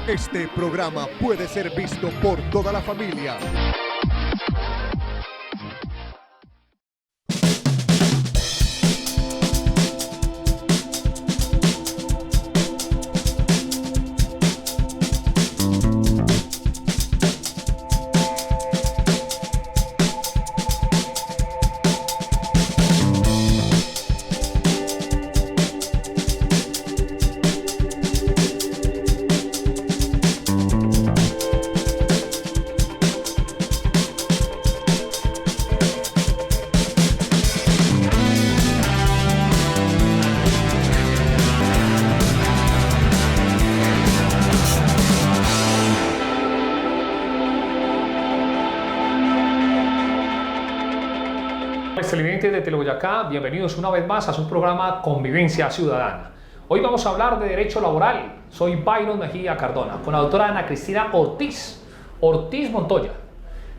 Este programa puede ser visto por toda la familia. Televidentes de Teleboyacá, bienvenidos una vez más a su programa Convivencia Ciudadana. Hoy vamos a hablar de derecho laboral. Soy Byron Mejía Cardona, con la doctora Ana Cristina Ortiz Montoya.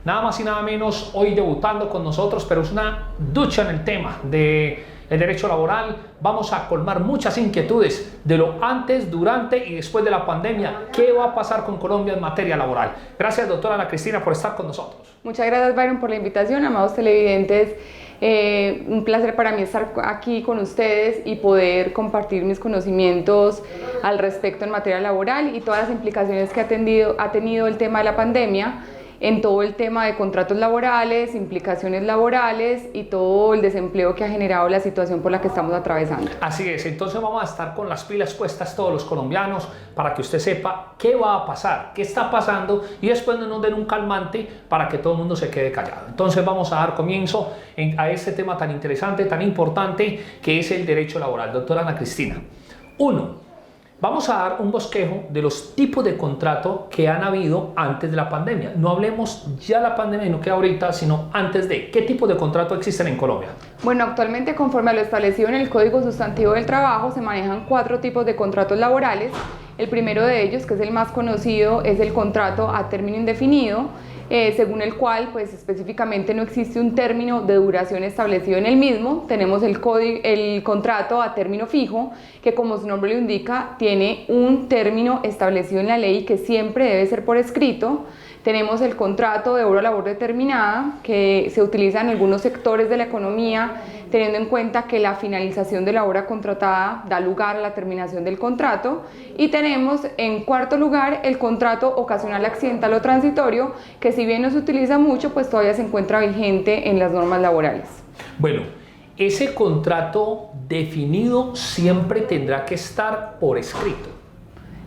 Nada más y nada menos, hoy debutando con nosotros, pero es una ducha en el tema del derecho laboral. Vamos a colmar muchas inquietudes de lo antes, durante y después de la pandemia. ¿Qué va a pasar con Colombia en materia laboral? Gracias, doctora Ana Cristina, por estar con nosotros. Muchas gracias, Byron, por la invitación, amados televidentes. Un placer para mí estar aquí con ustedes y poder compartir mis conocimientos al respecto en materia laboral y todas las implicaciones que ha tenido el tema de la pandemia en todo el tema de contratos laborales, implicaciones laborales y todo el desempleo que ha generado la situación por la que estamos atravesando. Así es, entonces vamos a estar con las pilas puestas todos los colombianos para que usted sepa qué va a pasar, qué está pasando y después no nos den un calmante para que todo el mundo se quede callado. Entonces vamos a dar comienzo a este tema tan interesante, tan importante que es el derecho laboral. Doctora Ana Cristina, vamos a dar un bosquejo de los tipos de contrato que han habido antes de la pandemia. No hablemos ya de la pandemia y no que ahorita, sino antes de. ¿Qué tipo de contrato existen en Colombia? Bueno, actualmente, conforme a lo establecido en el Código Sustantivo del Trabajo, se manejan 4 tipos de contratos laborales. El primero de ellos, que es el más conocido, es el contrato a término indefinido, según el cual pues específicamente no existe un término de duración establecido en el mismo. Tenemos el contrato a término fijo, que como su nombre lo indica, tiene un término establecido en la ley que siempre debe ser por escrito. Tenemos el contrato de obra o labor determinada, que se utiliza en algunos sectores de la economía, teniendo en cuenta que la finalización de la obra contratada da lugar a la terminación del contrato. Y tenemos en cuarto lugar el contrato ocasional, accidental o transitorio, que si bien no se utiliza mucho, pues todavía se encuentra vigente en las normas laborales. Bueno, ese contrato definido siempre tendrá que estar por escrito.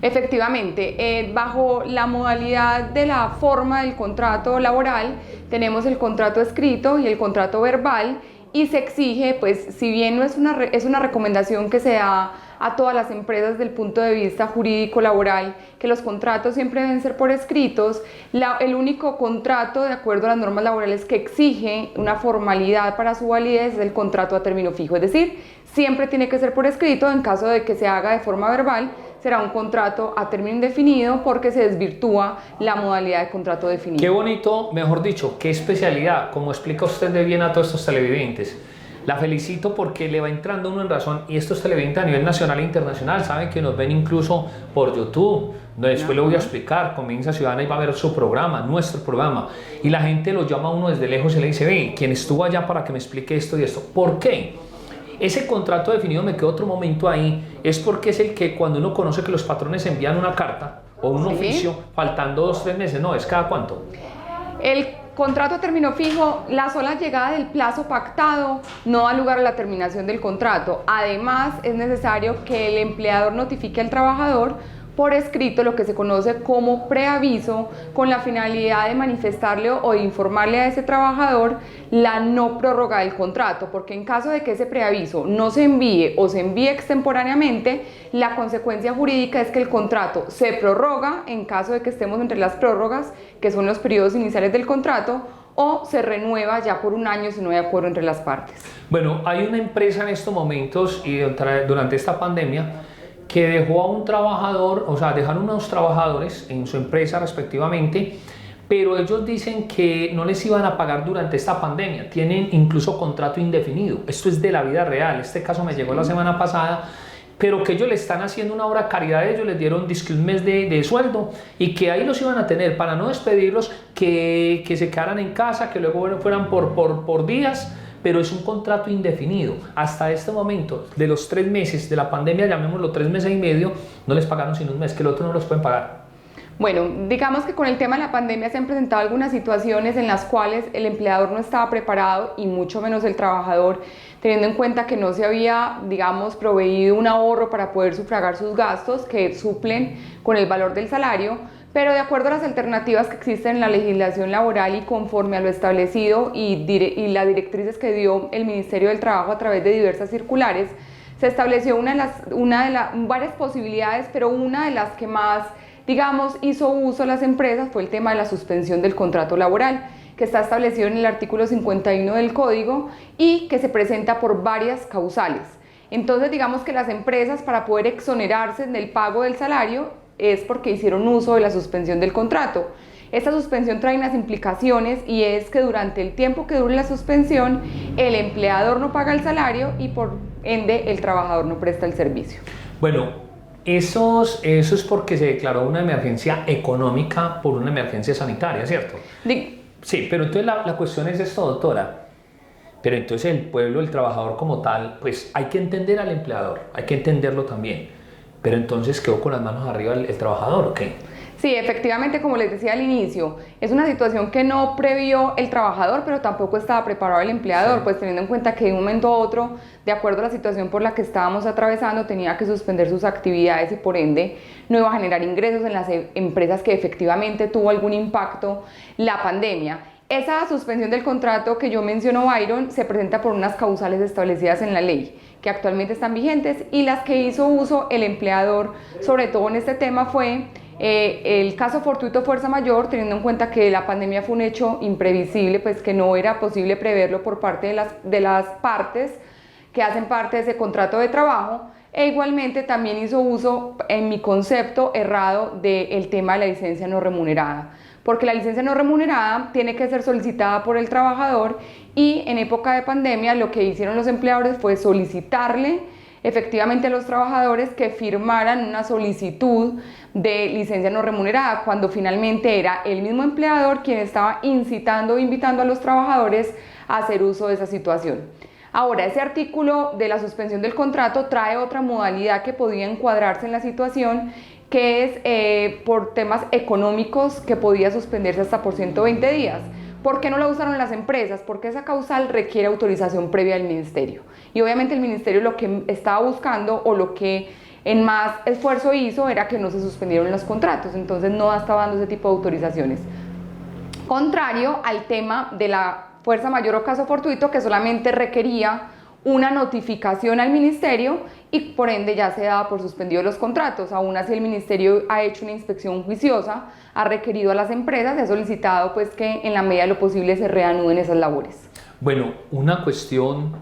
Efectivamente, bajo la modalidad de la forma del contrato laboral, tenemos el contrato escrito y el contrato verbal, y se exige, pues si bien no es una recomendación que se da a todas las empresas desde el punto de vista jurídico laboral, que los contratos siempre deben ser por escritos, el único contrato de acuerdo a las normas laborales que exige una formalidad para su validez es el contrato a término fijo, es decir, siempre tiene que ser por escrito. En caso de que se haga de forma verbal, será un contrato a término indefinido porque se desvirtúa la modalidad de contrato definido. Qué bonito, mejor dicho, qué especialidad, como explica usted de bien a todos estos televidentes. La felicito porque le va entrando uno en razón, y estos televidentes a nivel nacional e internacional saben que nos ven incluso por YouTube. Después le voy a explicar, Convivencia Ciudadana, y va a ver su programa, nuestro programa, y la gente lo llama a uno desde lejos y le dice: ve, quien estuvo allá para que me explique esto y esto. ¿Por qué? Ese contrato definido, me quedó otro momento ahí, es porque es el que cuando uno conoce que los patrones envían una carta o un oficio faltando 2 o 3 meses, no, ¿es cada cuánto? El contrato a término fijo, la sola llegada del plazo pactado no da lugar a la terminación del contrato. Además, es necesario que el empleador notifique al trabajador por escrito lo que se conoce como preaviso, con la finalidad de manifestarle o de informarle a ese trabajador la no prórroga del contrato, porque en caso de que ese preaviso no se envíe o se envíe extemporáneamente, la consecuencia jurídica es que el contrato se prorroga en caso de que estemos entre las prórrogas, que son los periodos iniciales del contrato, o se renueva ya por un año si no hay acuerdo entre las partes. Bueno, hay una empresa en estos momentos y durante esta pandemia que dejó a un trabajador, o sea, dejaron unos trabajadores en su empresa respectivamente, pero ellos dicen que no les iban a pagar durante esta pandemia, tienen incluso contrato indefinido. Esto es de la vida real, este caso me llegó la semana pasada pero que ellos le están haciendo una obra de caridad, ellos les dieron dizque un mes de sueldo y que ahí los iban a tener para no despedirlos, que se quedaran en casa, que luego fueran por días, pero es un contrato indefinido. Hasta este momento, de los 3 meses de la pandemia, llamémoslo 3 meses y medio, no les pagaron sino un mes, que el otro no los pueden pagar. Bueno, digamos que con el tema de la pandemia se han presentado algunas situaciones en las cuales el empleador no estaba preparado y mucho menos el trabajador, teniendo en cuenta que no se había, digamos, proveído un ahorro para poder sufragar sus gastos que suplen con el valor del salario, pero de acuerdo a las alternativas que existen en la legislación laboral y conforme a lo establecido y las directrices que dio el Ministerio del Trabajo a través de diversas circulares, se estableció varias posibilidades, pero una de las que más, digamos, hizo uso las empresas fue el tema de la suspensión del contrato laboral, que está establecido en el artículo 51 del Código y que se presenta por varias causales. Entonces, digamos que las empresas, para poder exonerarse del pago del salario, es porque hicieron uso de la suspensión del contrato. Esta suspensión trae unas implicaciones y es que durante el tiempo que dure la suspensión, el empleador no paga el salario y por ende el trabajador no presta el servicio. Bueno, eso es porque se declaró una emergencia económica por una emergencia sanitaria, ¿cierto? Sí, pero entonces la cuestión es esto, doctora. Pero entonces el pueblo, el trabajador como tal, pues hay que entender al empleador, hay que entenderlo también. Pero entonces quedó con las manos arriba el trabajador, ¿o qué? Sí, efectivamente, como les decía al inicio, es una situación que no previó el trabajador, pero tampoco estaba preparado el empleador, sí. Pues teniendo en cuenta que de un momento a otro, de acuerdo a la situación por la que estábamos atravesando, tenía que suspender sus actividades y por ende no iba a generar ingresos en las empresas que efectivamente tuvo algún impacto la pandemia. Esa suspensión del contrato que yo menciono, Byron, se presenta por unas causales establecidas en la ley, que actualmente están vigentes, y las que hizo uso el empleador, sobre todo en este tema, fue el caso fortuito fuerza mayor, teniendo en cuenta que la pandemia fue un hecho imprevisible, pues que no era posible preverlo por parte de las partes que hacen parte de ese contrato de trabajo, e igualmente también hizo uso, en mi concepto errado, del tema de la licencia no remunerada, porque la licencia no remunerada tiene que ser solicitada por el trabajador y en época de pandemia lo que hicieron los empleadores fue solicitarle efectivamente a los trabajadores que firmaran una solicitud de licencia no remunerada, cuando finalmente era el mismo empleador quien estaba incitando o invitando a los trabajadores a hacer uso de esa situación. Ahora, ese artículo de la suspensión del contrato trae otra modalidad que podía encuadrarse en la situación, que es por temas económicos, que podía suspenderse hasta por 120 días. ¿Por qué no la usaron las empresas? Porque esa causal requiere autorización previa del ministerio. Y obviamente el ministerio lo que estaba buscando, o lo que en más esfuerzo hizo, era que no se suspendieron los contratos. Entonces no estaba dando ese tipo de autorizaciones. Contrario al tema de la fuerza mayor o caso fortuito, que solamente requería una notificación al ministerio y por ende ya se daba por suspendido los contratos. Aún así el ministerio ha hecho una inspección juiciosa, ha requerido a las empresas y ha solicitado pues que en la medida de lo posible se reanuden esas labores. Bueno, una cuestión,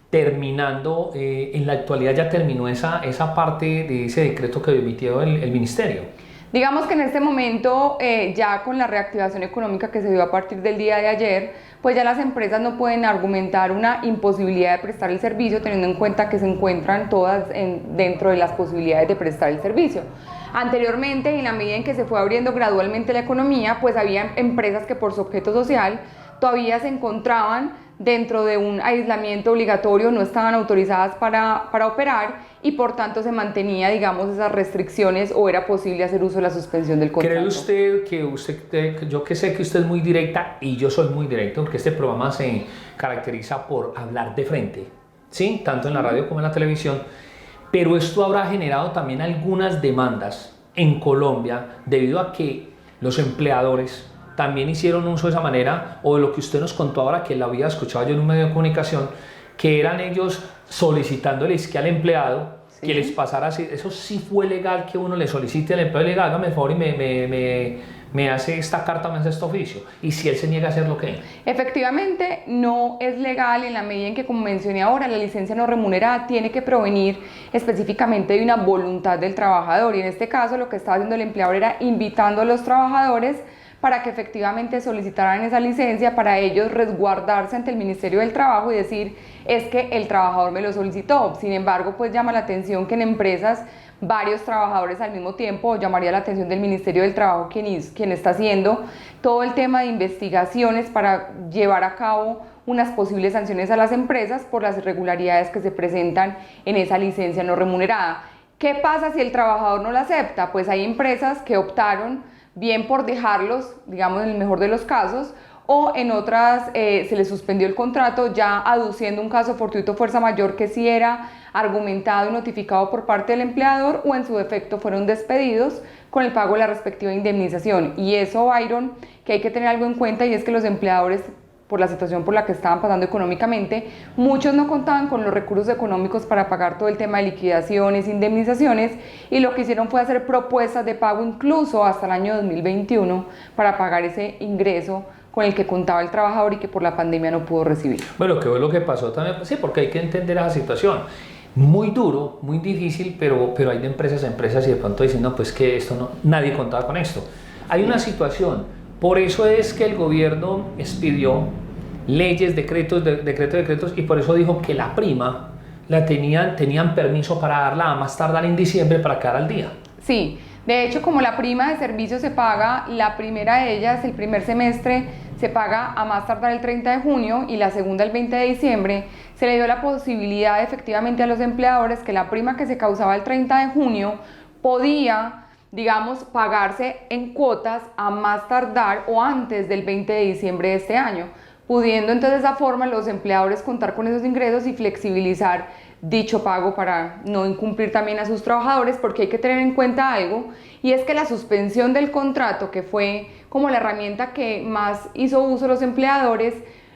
terminando, en la actualidad ya terminó esa parte de ese decreto que emitió el ministerio. Digamos que en este momento, ya con la reactivación económica que se dio a partir del día de ayer, pues ya las empresas no pueden argumentar una imposibilidad de prestar el servicio, teniendo en cuenta que se encuentran todas dentro de las posibilidades de prestar el servicio. Anteriormente, en la medida en que se fue abriendo gradualmente la economía, pues había empresas que por su objeto social todavía se encontraban dentro de un aislamiento obligatorio, no estaban autorizadas para operar y por tanto se mantenía, digamos, esas restricciones o era posible hacer uso de la suspensión del contrato. ¿Cree usted que yo que sé que usted es muy directa y yo soy muy directo, porque este programa se caracteriza por hablar de frente, ¿sí? Tanto en la radio como en la televisión, pero esto habrá generado también algunas demandas en Colombia debido a que los empleadores también hicieron uso de esa manera, o de lo que usted nos contó ahora, que lo había escuchado yo en un medio de comunicación, que eran ellos solicitándoles que al empleado, sí, que les pasara así? Eso sí fue legal, que uno le solicite al empleado y le diga, hágame el favor y me hace esta carta, me hace este oficio, y si él se niega a hacerlo, ¿qué? Efectivamente no es legal, en la medida en que, como mencioné ahora, la licencia no remunerada tiene que provenir específicamente de una voluntad del trabajador, y en este caso lo que estaba haciendo el empleador era invitando a los trabajadores para que efectivamente solicitaran esa licencia, para ellos resguardarse ante el Ministerio del Trabajo y decir, es que el trabajador me lo solicitó. Sin embargo, pues llama la atención que en empresas varios trabajadores al mismo tiempo, llamaría la atención del Ministerio del Trabajo quien está haciendo todo el tema de investigaciones para llevar a cabo unas posibles sanciones a las empresas por las irregularidades que se presentan en esa licencia no remunerada. ¿Qué pasa si el trabajador no la acepta? Pues hay empresas que optaron bien por dejarlos, digamos en el mejor de los casos, o en otras se les suspendió el contrato ya aduciendo un caso fortuito fuerza mayor que sí era argumentado y notificado por parte del empleador, o en su defecto fueron despedidos con el pago de la respectiva indemnización. Y eso, Byron, que hay que tener algo en cuenta, y es que los empleadores, por la situación por la que estaban pasando económicamente, muchos no contaban con los recursos económicos para pagar todo el tema de liquidaciones, indemnizaciones, y lo que hicieron fue hacer propuestas de pago incluso hasta el año 2021 para pagar ese ingreso con el que contaba el trabajador y que por la pandemia no pudo recibir. Bueno, que fue lo que pasó también, sí, porque hay que entender esa situación. Muy duro, muy difícil, pero hay de empresas a empresas y de pronto dicen, no, pues que esto no, nadie contaba con esto. Hay una situación, por eso es que el gobierno expidió leyes, decretos, y por eso dijo que la prima la tenían permiso para darla a más tardar en diciembre para quedar al día. Sí, de hecho, como la prima de servicio se paga, la primera de ellas, el primer semestre, se paga a más tardar el 30 de junio y la segunda el 20 de diciembre, se le dio la posibilidad efectivamente a los empleadores que la prima que se causaba el 30 de junio podía, digamos, pagarse en cuotas a más tardar o antes del 20 de diciembre de este año, pudiendo entonces de esa forma los empleadores contar con esos ingresos y flexibilizar dicho pago para no incumplir también a sus trabajadores, porque hay que tener en cuenta algo, y es que la suspensión del contrato, que fue como la herramienta que más hizo uso los empleadores,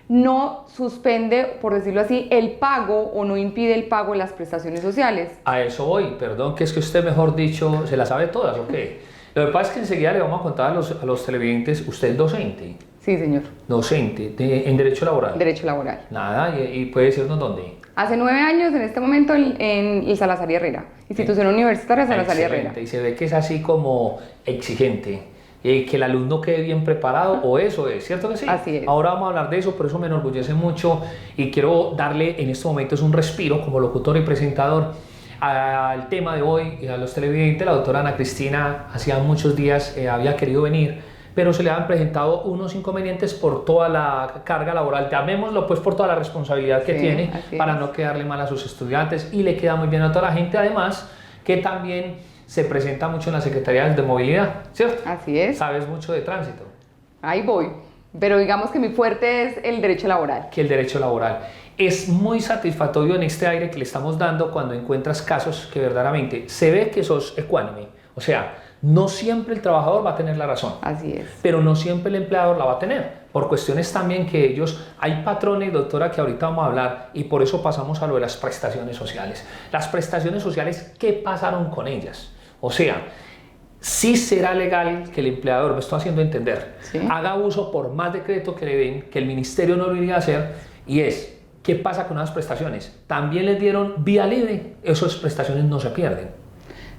no suspende, por decirlo así, el pago o no impide el pago de las prestaciones sociales. A eso voy, perdón, que es que usted, mejor dicho, se las sabe todas, ¿o qué? Lo que pasa es que enseguida le vamos a contar a los televidentes, usted es docente. Sí, señor. Docente, en Derecho Laboral. Derecho Laboral. Nada, y puede decirnos dónde. Hace 9 años, en este momento, en el Salazar y Herrera, Institución Universitaria Salazar y Herrera. Y se ve que es así como exigente, que el alumno quede bien preparado, o eso es, ¿cierto que sí? Así es. Ahora vamos a hablar de eso, por eso me enorgullece mucho y quiero darle en estos momentos un respiro como locutor y presentador al tema de hoy y a los televidentes. La doctora Ana Cristina hacía muchos días había querido venir, pero se le han presentado unos inconvenientes por toda la carga laboral, llamémoslo pues por toda la responsabilidad que tiene para no quedarle mal a sus estudiantes, y le queda muy bien a toda la gente, además que también se presenta mucho en las secretarías de movilidad, ¿cierto? Así es. Sabes mucho de tránsito. Ahí voy, pero digamos que mi fuerte es el derecho laboral. Que el derecho laboral. Es muy satisfactorio en este aire que le estamos dando cuando encuentras casos que verdaderamente se ve que sos ecuánime, o sea, no siempre el trabajador va a tener la razón. Así es. Pero no siempre el empleador la va a tener, por cuestiones también que ellos, hay patrones, doctora, que ahorita vamos a hablar, y por eso pasamos a lo de las prestaciones sociales. Las prestaciones sociales, ¿qué pasaron con ellas? O sea, sí será legal que el empleador, me estoy haciendo entender, haga uso por más decreto que le den, que el ministerio no lo iría a hacer, y es, ¿qué pasa con esas prestaciones? ¿También les dieron vía libre? Esas prestaciones no se pierden.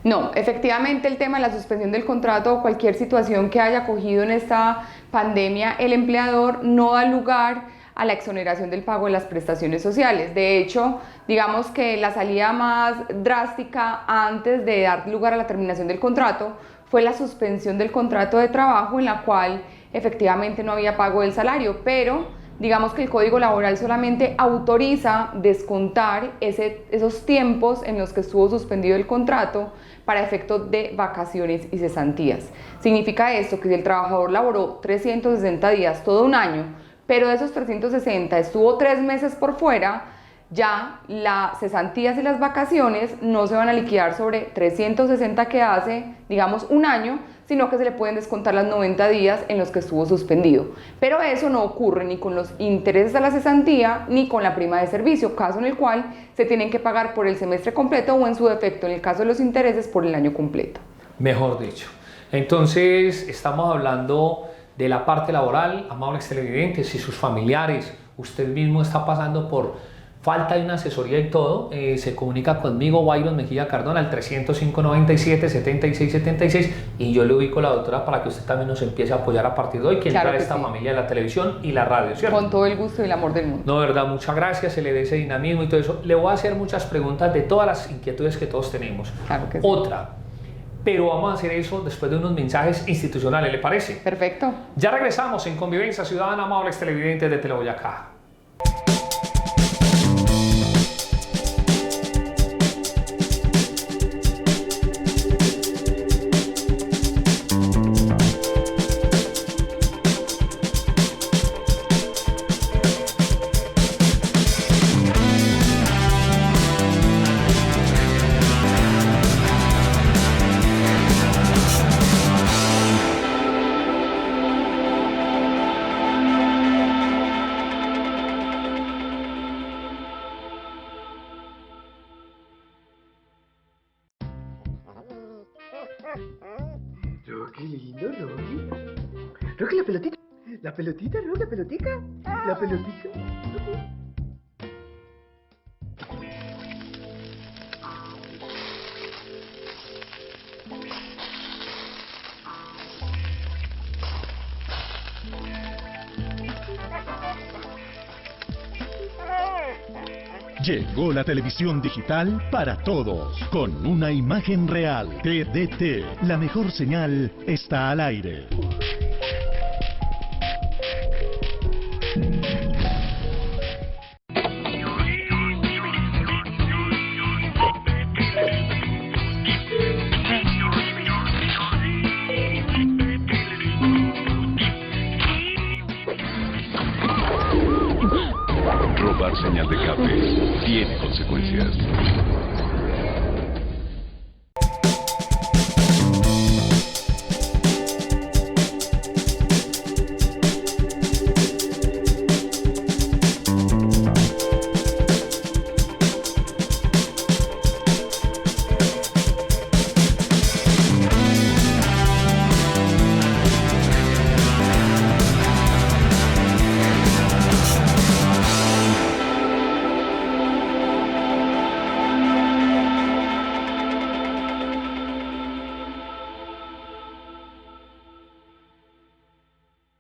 No, efectivamente el tema de la suspensión del contrato o cualquier situación que haya cogido en esta pandemia, el empleador no da lugar a la exoneración del pago de las prestaciones sociales. De hecho, digamos que la salida más drástica antes de dar lugar a la terminación del contrato fue la suspensión del contrato de trabajo, en la cual efectivamente no había pago del salario, pero digamos que el Código Laboral solamente autoriza descontar esos tiempos en los que estuvo suspendido el contrato para efectos de vacaciones y cesantías. Significa esto que si el trabajador laboró 360 días, todo un año, pero de esos 360 estuvo 3 meses por fuera, ya las cesantías y las vacaciones no se van a liquidar sobre 360 que hace, digamos, un año, sino que se le pueden descontar las 90 días en los que estuvo suspendido. Pero eso no ocurre ni con los intereses a la cesantía ni con la prima de servicio, caso en el cual se tienen que pagar por el semestre completo o en su defecto, en el caso de los intereses, por el año completo. Mejor dicho. Entonces, estamos hablando de la parte laboral, amables televidentes, si sus familiares, usted mismo está pasando por falta de una asesoría y todo, se comunica conmigo, Byron Mejía Cardona, al 305-97-7676, y yo le ubico a la doctora para que usted también nos empiece a apoyar a partir de hoy, que Claro entra que esta sí. familia de la televisión y la radio, ¿cierto? Con todo el gusto y el amor del mundo. No, de verdad, muchas gracias, se le dé ese dinamismo y todo eso. Le voy a hacer muchas preguntas de todas las inquietudes que todos tenemos. Claro que sí. Otra, pero vamos a hacer eso después de unos mensajes institucionales, ¿le parece? Perfecto. Ya regresamos en Convivencia Ciudadana, amables televidentes de Teleboyacá. Rocky, lindo, Rocky. Rocky, la pelotita. La pelotita, Rocky, la pelotica. La pelotita. Rocky. Llegó la televisión digital para todos, con una imagen real. TDT, la mejor señal está al aire. Robar señal de cable tiene consecuencias.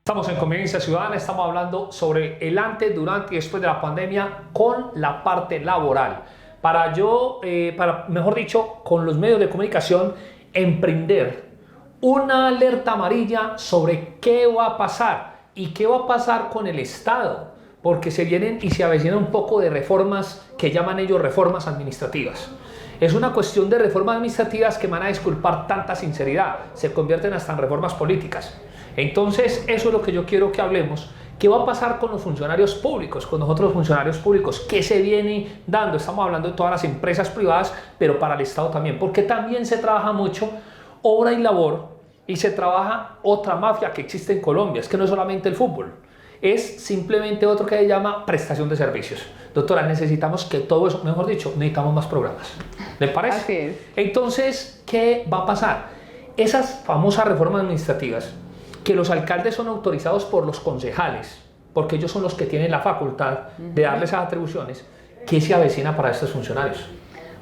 Estamos en Convivencia Ciudadana, estamos hablando sobre el antes, durante y después de la pandemia con la parte laboral. Mejor dicho, con los medios de comunicación, emprender una alerta amarilla sobre qué va a pasar y qué va a pasar con el Estado, porque se vienen y se avecinan un poco de reformas que llaman ellos reformas administrativas. Es una cuestión de reformas administrativas que van a disculpar tanta sinceridad, se convierten hasta en reformas políticas. Entonces, eso es lo que yo quiero que hablemos. ¿Qué va a pasar con los funcionarios públicos, con nosotros los funcionarios públicos? ¿Qué se viene dando? Estamos hablando de todas las empresas privadas, pero para el Estado también, porque también se trabaja mucho obra y labor y se trabaja otra mafia que existe en Colombia. Es que no es solamente el fútbol, es simplemente otro que se llama prestación de servicios. Doctora, necesitamos que todo eso, mejor dicho, necesitamos más programas. ¿Le parece? Así es. Entonces, ¿qué va a pasar? Esas famosas reformas administrativas, que los alcaldes son autorizados por los concejales, porque ellos son los que tienen la facultad de darles esas atribuciones, ¿qué se avecina para estos funcionarios?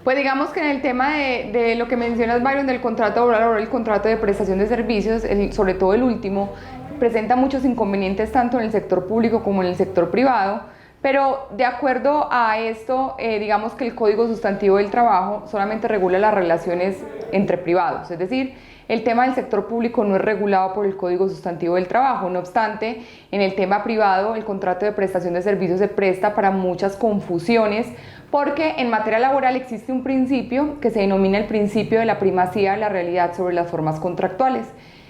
Pues digamos que en el tema de lo que mencionas, Byron, del contrato laboral o el contrato de prestación de servicios, sobre todo el último, presenta muchos inconvenientes tanto en el sector público como en el sector privado, pero de acuerdo a esto, digamos que el Código Sustantivo del Trabajo solamente regula las relaciones entre privados, es decir, el tema del sector público no es regulado por el Código Sustantivo del Trabajo. No obstante, en el tema privado, el contrato de prestación de servicios se presta para muchas confusiones, porque en materia laboral existe un principio que se denomina el principio de la primacía de la realidad sobre las formas contractuales.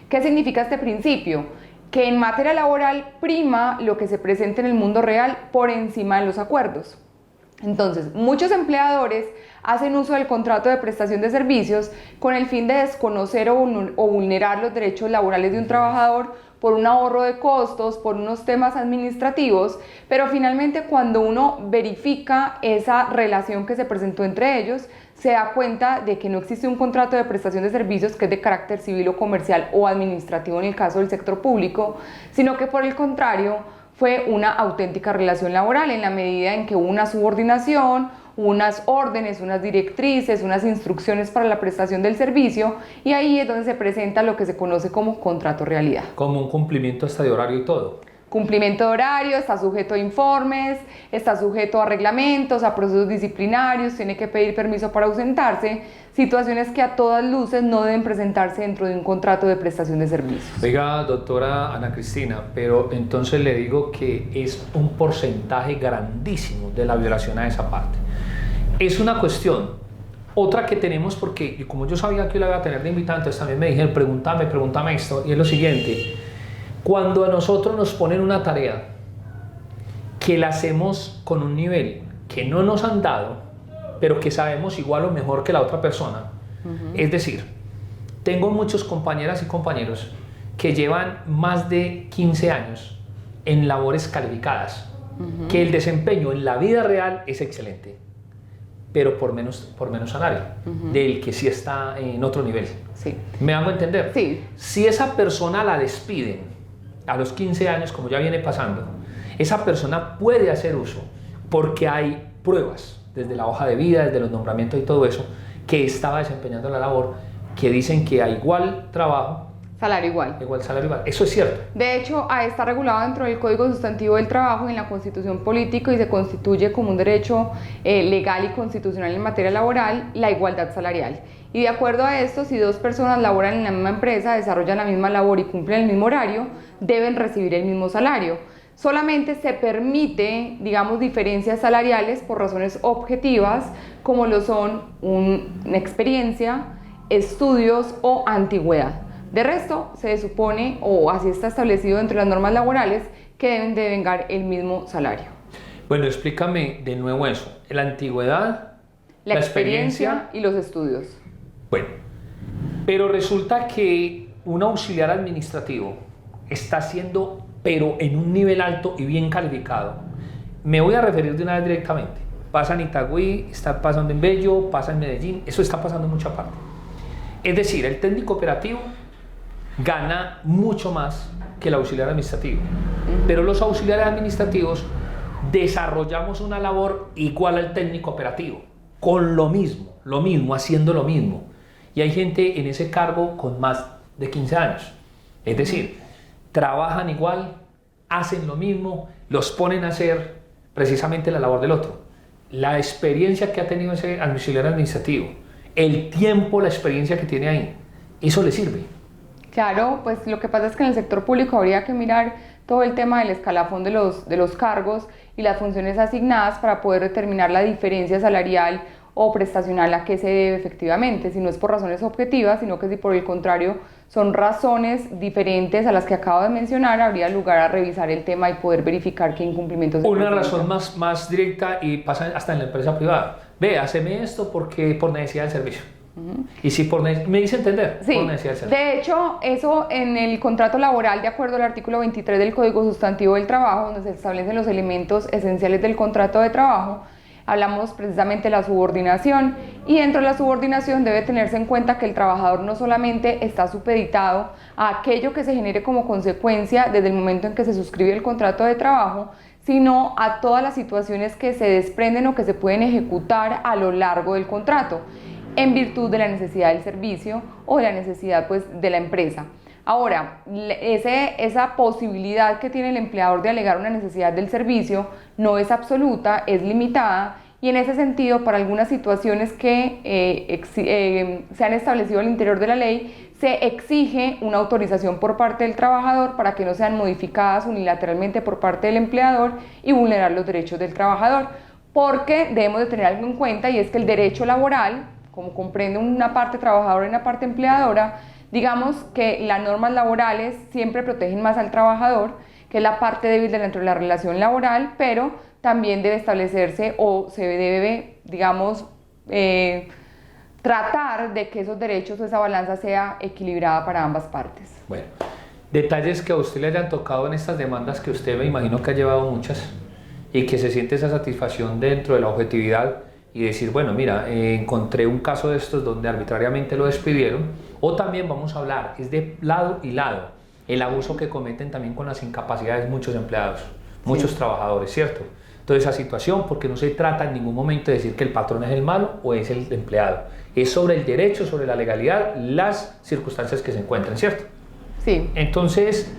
¿Qué significa este principio? Que en materia laboral prima lo que se presenta en el mundo real por encima de los acuerdos. Entonces, muchos empleadores hacen uso del contrato de prestación de servicios con el fin de desconocer o vulnerar los derechos laborales de un trabajador por un ahorro de costos, por unos temas administrativos, pero finalmente cuando uno verifica esa relación que se presentó entre ellos, se da cuenta de que no existe un contrato de prestación de servicios que es de carácter civil o comercial o administrativo en el caso del sector público, sino que por el contrario, fue una auténtica relación laboral en la medida en que hubo una subordinación, unas órdenes, unas directrices, unas instrucciones para la prestación del servicio, y ahí es donde se presenta lo que se conoce como contrato realidad. Como un cumplimiento hasta de horario y todo. Cumplimiento de horario, está sujeto a informes, está sujeto a reglamentos, a procesos disciplinarios, tiene que pedir permiso para ausentarse, situaciones que a todas luces no deben presentarse dentro de un contrato de prestación de servicios. Oiga, doctora Ana Cristina, pero entonces le digo que es un porcentaje grandísimo de la violación a esa parte. Es una cuestión, otra que tenemos, porque como yo sabía que yo la iba a tener de invitado, entonces también me dijeron, pregúntame esto, y es lo siguiente: cuando a nosotros nos ponen una tarea que la hacemos con un nivel que no nos han dado, pero que sabemos igual o mejor que la otra persona, es decir, tengo muchos compañeras y compañeros que llevan más de 15 años en labores calificadas, que el desempeño en la vida real es excelente, pero por menos salario, del que sí está en otro nivel. Sí. ¿Me hago entender? Sí. Si esa persona la despiden a los 15 años, como ya viene pasando, esa persona puede hacer uso, porque hay pruebas, desde la hoja de vida, desde los nombramientos y todo eso, que estaba desempeñando la labor, que dicen que a igual trabajo, Salario igual. igual salario igual. Eso es cierto. De hecho, está regulado dentro del Código Sustantivo del Trabajo y en la Constitución Política, y se constituye como un derecho legal y constitucional en materia laboral la igualdad salarial. Y de acuerdo a esto, si dos personas laboran en la misma empresa, desarrollan la misma labor y cumplen el mismo horario, deben recibir el mismo salario. Solamente se permite, digamos, diferencias salariales por razones objetivas, como lo son una experiencia, estudios o antigüedad. De resto, se supone, o así está establecido entre las normas laborales, que deben devengar el mismo salario. Bueno, explícame de nuevo eso. La antigüedad, La experiencia y los estudios. Bueno, pero resulta que un auxiliar administrativo está haciendo, pero en un nivel alto y bien calificado. Me voy a referir de una vez directamente. Pasa en Itagüí, está pasando en Bello, pasa en Medellín, eso está pasando en mucha parte. Es decir, el técnico operativo gana mucho más que el auxiliar administrativo, pero los auxiliares administrativos desarrollamos una labor igual al técnico operativo, con lo mismo, haciendo lo mismo, y hay gente en ese cargo con más de 15 años, es decir, trabajan igual, hacen lo mismo, los ponen a hacer precisamente la labor del otro. La experiencia que ha tenido ese auxiliar administrativo, el tiempo, la experiencia que tiene ahí, eso le sirve. Claro, pues lo que pasa es que en el sector público habría que mirar todo el tema del escalafón de los cargos y las funciones asignadas para poder determinar la diferencia salarial o prestacional a qué se debe efectivamente, si no es por razones objetivas, sino que si por el contrario son razones diferentes a las que acabo de mencionar, habría lugar a revisar el tema y poder verificar qué incumplimientos se Una presentan. razón más directa, y pasa hasta en la empresa privada. Ve, haceme esto porque por necesidad del servicio. Y si me dice entender, Sí, por necesidad del servicio. de hecho, eso en el contrato laboral, de acuerdo al artículo 23 del Código Sustantivo del Trabajo, donde se establecen los elementos esenciales del contrato de trabajo, hablamos precisamente de la subordinación, y dentro de la subordinación debe tenerse en cuenta que el trabajador no solamente está supeditado a aquello que se genere como consecuencia desde el momento en que se suscribe el contrato de trabajo, sino a todas las situaciones que se desprenden o que se pueden ejecutar a lo largo del contrato, en virtud de la necesidad del servicio o de la necesidad, pues, de la empresa. Ahora, esa posibilidad que tiene el empleador de alegar una necesidad del servicio no es absoluta, es limitada, y en ese sentido, para algunas situaciones que se han establecido al interior de la ley, se exige una autorización por parte del trabajador para que no sean modificadas unilateralmente por parte del empleador y vulnerar los derechos del trabajador, porque debemos de tener algo en cuenta, y es que el derecho laboral, como comprende una parte trabajadora y una parte empleadora, digamos que las normas laborales siempre protegen más al trabajador, que es la parte débil dentro de la relación laboral, pero también debe establecerse o se debe, digamos, tratar de que esos derechos o esa balanza sea equilibrada para ambas partes. Bueno, detalles que a usted le hayan tocado en estas demandas, que usted me imagino que ha llevado muchas, y que se siente esa satisfacción dentro de la objetividad y decir, bueno, mira, encontré un caso de estos donde arbitrariamente lo despidieron. O también vamos a hablar, es de lado y lado, el abuso que cometen también con las incapacidades muchos empleados. muchos trabajadores, ¿cierto? Entonces esa situación, porque no se trata en ningún momento de decir que el patrón es el malo o es el empleado, es sobre el derecho, sobre la legalidad, las circunstancias que se encuentran, ¿cierto? Sí. Entonces,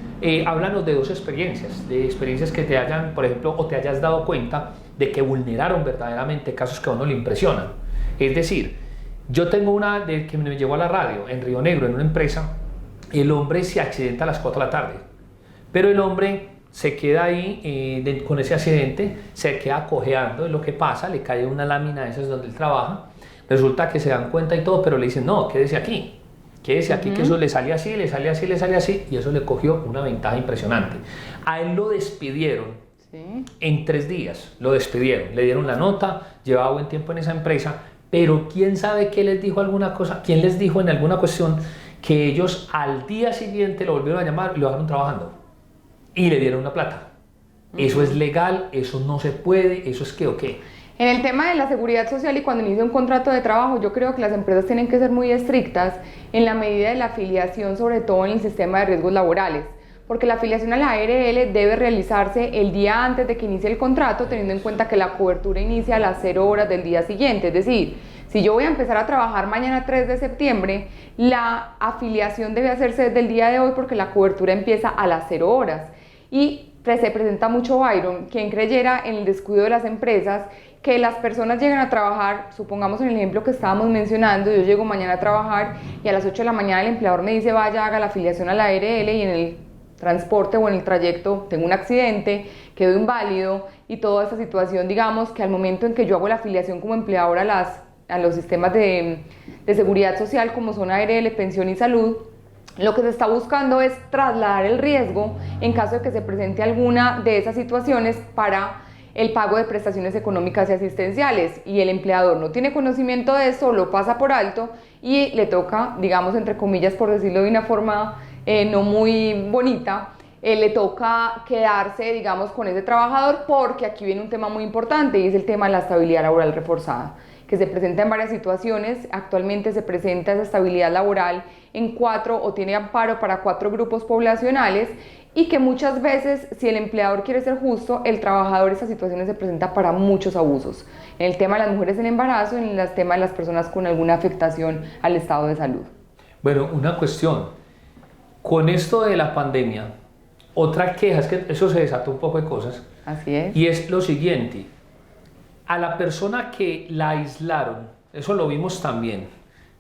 háblanos de dos experiencias, de experiencias que te hayan, por ejemplo, o te hayas dado cuenta de que vulneraron verdaderamente casos que a uno le impresionan. Es decir, yo tengo una de que me llevó a la radio en Río Negro, en una empresa, el hombre se accidenta a las 4 de la tarde, pero el hombre se queda ahí con ese accidente, se queda cojeando, y lo que pasa, le cae una lámina de esas donde él trabaja, resulta que se dan cuenta y todo, pero le dicen, no, quédese aquí, que eso le sale así, le sale así, le sale así, y eso le cogió una ventaja impresionante. A él lo despidieron en 3 días, lo despidieron, le dieron la nota, llevaba buen tiempo en esa empresa, pero quién sabe qué les dijo alguna cosa, quién les dijo en alguna cuestión que ellos al día siguiente lo volvieron a llamar y lo dejaron trabajando y le dieron una plata. Eso es legal, eso no se puede, eso es qué o qué. En el tema de la seguridad social y cuando inicia un contrato de trabajo, yo creo que las empresas tienen que ser muy estrictas en la medida de la afiliación, sobre todo en el sistema de riesgos laborales, porque la afiliación a la ARL debe realizarse el día antes de que inicie el contrato, teniendo en cuenta que la cobertura inicia a las 0 horas del día siguiente. Es decir, si yo voy a empezar a trabajar mañana 3 de septiembre, la afiliación debe hacerse desde el día de hoy porque la cobertura empieza a las 0 horas. Y se presenta mucho Byron, quien creyera en el descuido de las empresas, que las personas llegan a trabajar, supongamos en el ejemplo que estábamos mencionando, yo llego mañana a trabajar y a las 8 de la mañana el empleador me dice vaya, haga la afiliación a la ARL y en el transporte o en el trayecto tengo un accidente, quedo inválido y toda esa situación, digamos que al momento en que yo hago la afiliación como empleador a los sistemas de seguridad social como son ARL, pensión y salud, lo que se está buscando es trasladar el riesgo en caso de que se presente alguna de esas situaciones para el pago de prestaciones económicas y asistenciales, y el empleador no tiene conocimiento de eso, lo pasa por alto y le toca, digamos entre comillas por decirlo de una forma no muy bonita, le toca quedarse, digamos, con ese trabajador, porque aquí viene un tema muy importante y es el tema de la estabilidad laboral reforzada, que se presenta en varias situaciones. Actualmente se presenta esa estabilidad laboral en 4 o tiene amparo para 4 grupos poblacionales, y que muchas veces, si el empleador quiere ser justo, el trabajador en esas situaciones se presenta para muchos abusos, en el tema de las mujeres en embarazo, en el tema de las personas con alguna afectación al estado de salud. Bueno, una cuestión, con esto de la pandemia, otra queja, es que eso se desató un poco de cosas. Así es. Y es lo siguiente, a la persona que la aislaron, eso lo vimos también,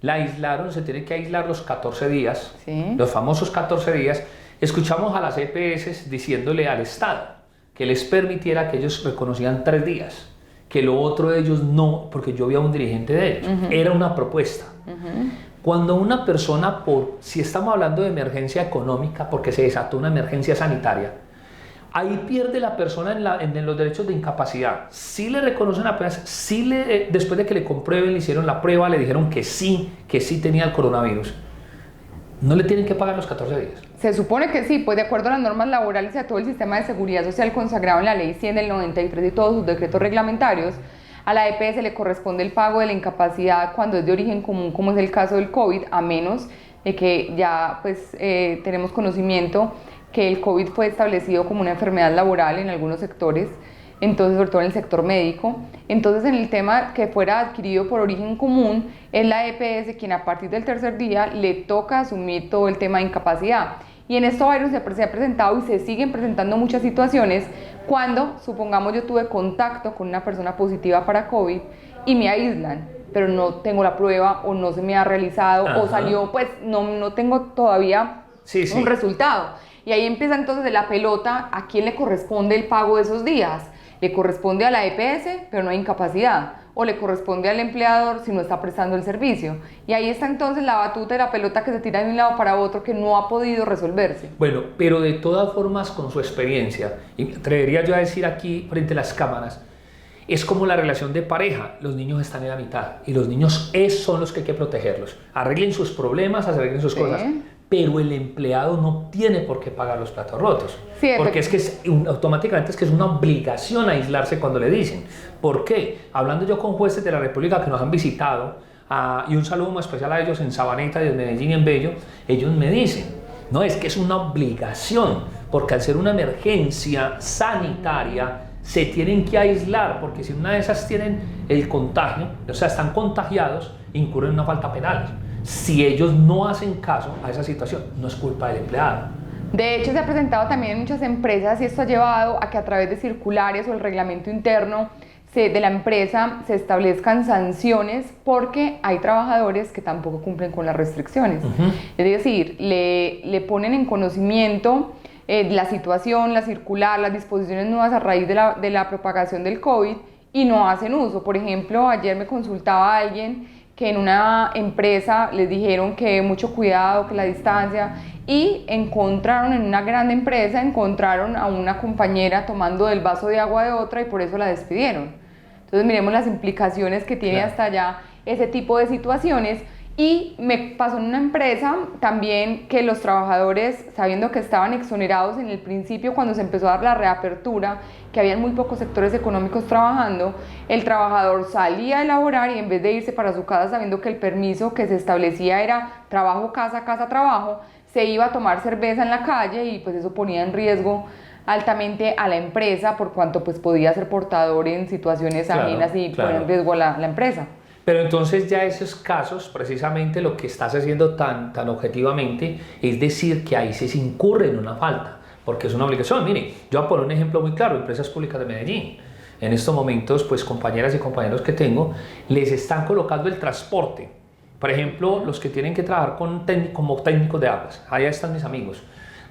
la aislaron, se tiene que aislar los 14 días, los famosos 14 días. Escuchamos a las EPS diciéndole al Estado que les permitiera que ellos reconocían 3 días, que lo otro de ellos no, porque yo vi a un dirigente de ellos, era una propuesta. Cuando una persona, si estamos hablando de emergencia económica, porque se desató una emergencia sanitaria, ahí pierde la persona en los derechos de incapacidad. Sí le reconocen apenas, después de que le comprueben, le hicieron la prueba, le dijeron que sí tenía el coronavirus. ¿No le tienen que pagar los 14 días? Se supone que sí, pues de acuerdo a las normas laborales y a todo el sistema de seguridad social consagrado en la Ley 100 del 93 y todos sus decretos reglamentarios, a la EPS le corresponde el pago de la incapacidad cuando es de origen común, como es el caso del COVID, a menos de que ya pues tenemos conocimiento que el COVID fue establecido como una enfermedad laboral en algunos sectores, entonces sobre todo en el sector médico. Entonces en el tema que fuera adquirido por origen común, es la EPS quien a partir del 3er día le toca asumir todo el tema de incapacidad. Y en esto se ha presentado y se siguen presentando muchas situaciones cuando, supongamos, yo tuve contacto con una persona positiva para COVID y me aíslan, pero no tengo la prueba o no se me ha realizado o salió, pues no tengo todavía un resultado. Y ahí empieza entonces la pelota, ¿a quién le corresponde el pago de esos días? ¿Le corresponde a la EPS, pero no hay incapacidad? ¿O le corresponde al empleador si no está prestando el servicio? Y ahí está entonces la batuta de la pelota que se tira de un lado para otro, que no ha podido resolverse. Bueno, pero de todas formas, con su experiencia, y me atrevería yo a decir aquí frente a las cámaras, es como la relación de pareja, los niños están en la mitad y los niños son los que hay que protegerlos. Arreglen sus problemas, arreglen sus cosas, pero el empleado no tiene por qué pagar los platos rotos. Sí, porque es que automáticamente es una obligación aislarse cuando le dicen. ¿Por qué? Hablando yo con jueces de la República que nos han visitado, y un saludo muy especial a ellos en Sabaneta, en Medellín y en Bello, ellos me dicen, no, es que es una obligación, porque al ser una emergencia sanitaria se tienen que aislar, porque si una de esas tienen el contagio, o sea, están contagiados, incurren en una falta penal. Si ellos no hacen caso a esa situación, no es culpa del empleado. De hecho, se ha presentado también en muchas empresas y esto ha llevado a que a través de circulares o el reglamento interno de la empresa se establezcan sanciones porque hay trabajadores que tampoco cumplen con las restricciones. Es decir, le ponen en conocimiento la situación, la circular, las disposiciones nuevas a raíz de la propagación del COVID y no hacen uso. Por ejemplo, ayer me consultaba a alguien que en una empresa les dijeron que mucho cuidado, que la distancia, y encontraron en una gran empresa, encontraron a una compañera tomando del vaso de agua de otra y por eso la despidieron. Entonces miremos las implicaciones que tiene hasta allá ese tipo de situaciones. Y me pasó en una empresa también que los trabajadores, sabiendo que estaban exonerados en el principio cuando se empezó a dar la reapertura, que habían muy pocos sectores económicos trabajando, el trabajador salía a laborar y en vez de irse para su casa sabiendo que el permiso que se establecía era trabajo, casa, casa, trabajo, se iba a tomar cerveza en la calle y pues eso ponía en riesgo altamente a la empresa por cuanto pues podía ser portador en situaciones ajenas y poner en riesgo a la empresa. Pero entonces ya esos casos, precisamente lo que estás haciendo tan objetivamente, es decir que ahí se incurre en una falta, porque es una obligación. Mire, yo voy a poner un ejemplo muy claro, Empresas Públicas de Medellín. En estos momentos, pues compañeras y compañeros que tengo, les están colocando el transporte. Por ejemplo, los que tienen que trabajar como técnicos de aguas, allá están mis amigos.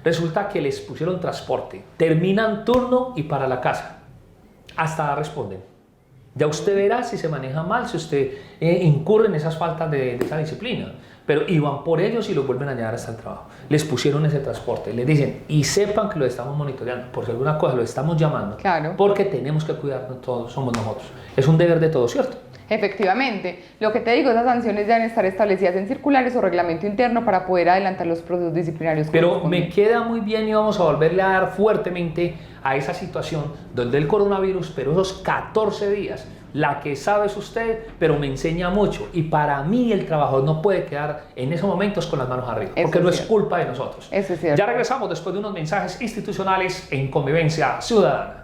Resulta que les pusieron transporte, terminan turno y para la casa. Hasta responden. Ya usted verá si se maneja mal, si usted incurre en esas faltas de esa disciplina. Pero iban por ellos y los vuelven a llevar hasta el trabajo. Les pusieron ese transporte, les dicen, y sepan que lo estamos monitoreando, por si alguna cosa lo estamos llamando, porque tenemos que cuidarnos todos, somos nosotros. Es un deber de todos, ¿cierto? Efectivamente, lo que te digo, esas sanciones deben estar establecidas en circulares o reglamento interno para poder adelantar los procesos disciplinarios. Pero me queda muy bien y vamos a volverle a dar fuertemente a esa situación donde el coronavirus, pero esos 14 días, la que sabe es usted, pero me enseña mucho y para mí el trabajador no puede quedar en esos momentos con las manos arriba, porque no es culpa de nosotros. Eso es cierto. Ya regresamos después de unos mensajes institucionales en Convivencia Ciudadana.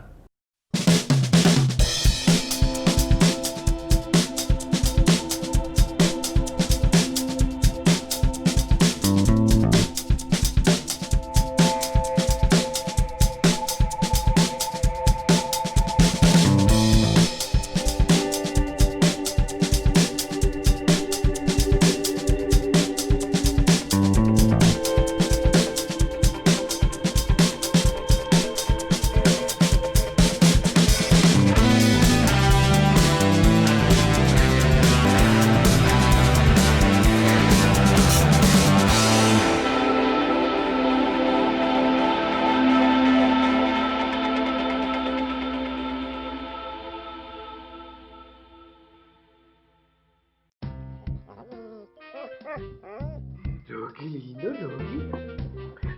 Qué lindo, Rocky.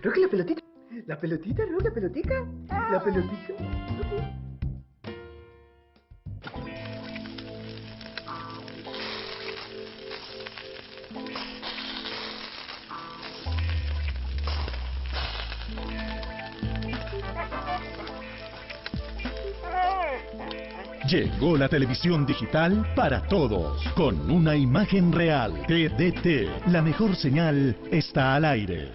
Rocky, la pelotita. La pelotita, Rocky, la pelotica. La pelotica. Llegó la televisión digital para todos, con una imagen real. TDT, la mejor señal está al aire.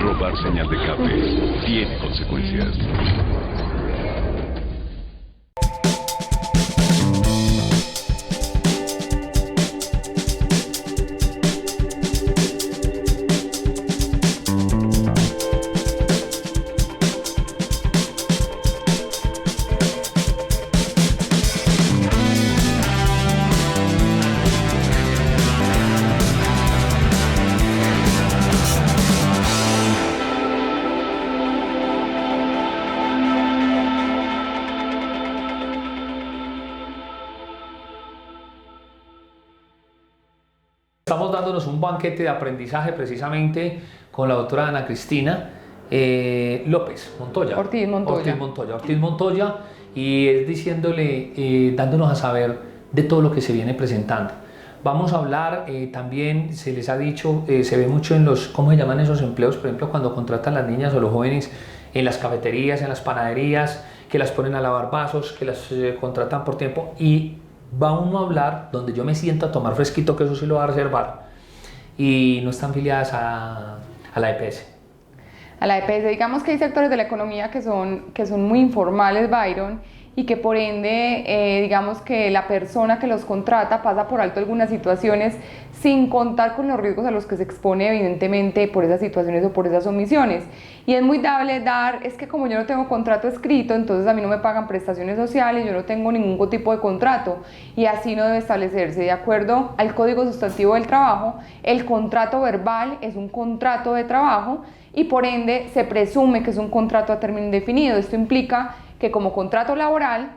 Robar señal de cable tiene consecuencias. Estamos dándonos un banquete de aprendizaje precisamente con la doctora Ana Cristina López Montoya. Ortiz Montoya, y es diciéndole, dándonos a saber de todo lo que se viene presentando. Vamos a hablar, también se les ha dicho, se ve mucho en los, ¿cómo se llaman esos empleos? Por ejemplo, cuando contratan las niñas o los jóvenes en las cafeterías, en las panaderías, que las ponen a lavar vasos, que las contratan por tiempo, y va uno a hablar donde yo me siento a tomar fresquito, que eso sí lo va a reservar, y no están afiliadas a la EPS. A la EPS, digamos que hay sectores de la economía que son muy informales, Byron, y que por ende, digamos que la persona que los contrata pasa por alto algunas situaciones sin contar con los riesgos a los que se expone evidentemente por esas situaciones o por esas omisiones. Y es muy dable es que como yo no tengo contrato escrito, entonces a mí no me pagan prestaciones sociales, yo no tengo ningún tipo de contrato, y así no debe establecerse. De acuerdo al Código Sustantivo del Trabajo, el contrato verbal es un contrato de trabajo y por ende se presume que es un contrato a término indefinido. Esto implica que como contrato laboral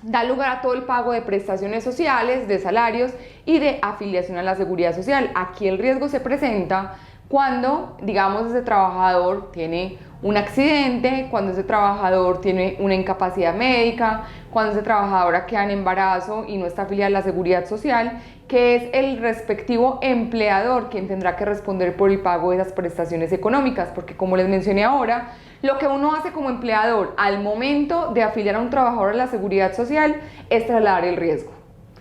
da lugar a todo el pago de prestaciones sociales, de salarios y de afiliación a la seguridad social. Aquí el riesgo se presenta cuando, digamos, ese trabajador tiene un accidente, cuando ese trabajador tiene una incapacidad médica, cuando ese trabajador queda en embarazo y no está afiliado a la seguridad social, que es el respectivo empleador quien tendrá que responder por el pago de esas prestaciones económicas, porque como les mencioné ahora, lo que uno hace como empleador al momento de afiliar a un trabajador a la seguridad social es trasladar el riesgo.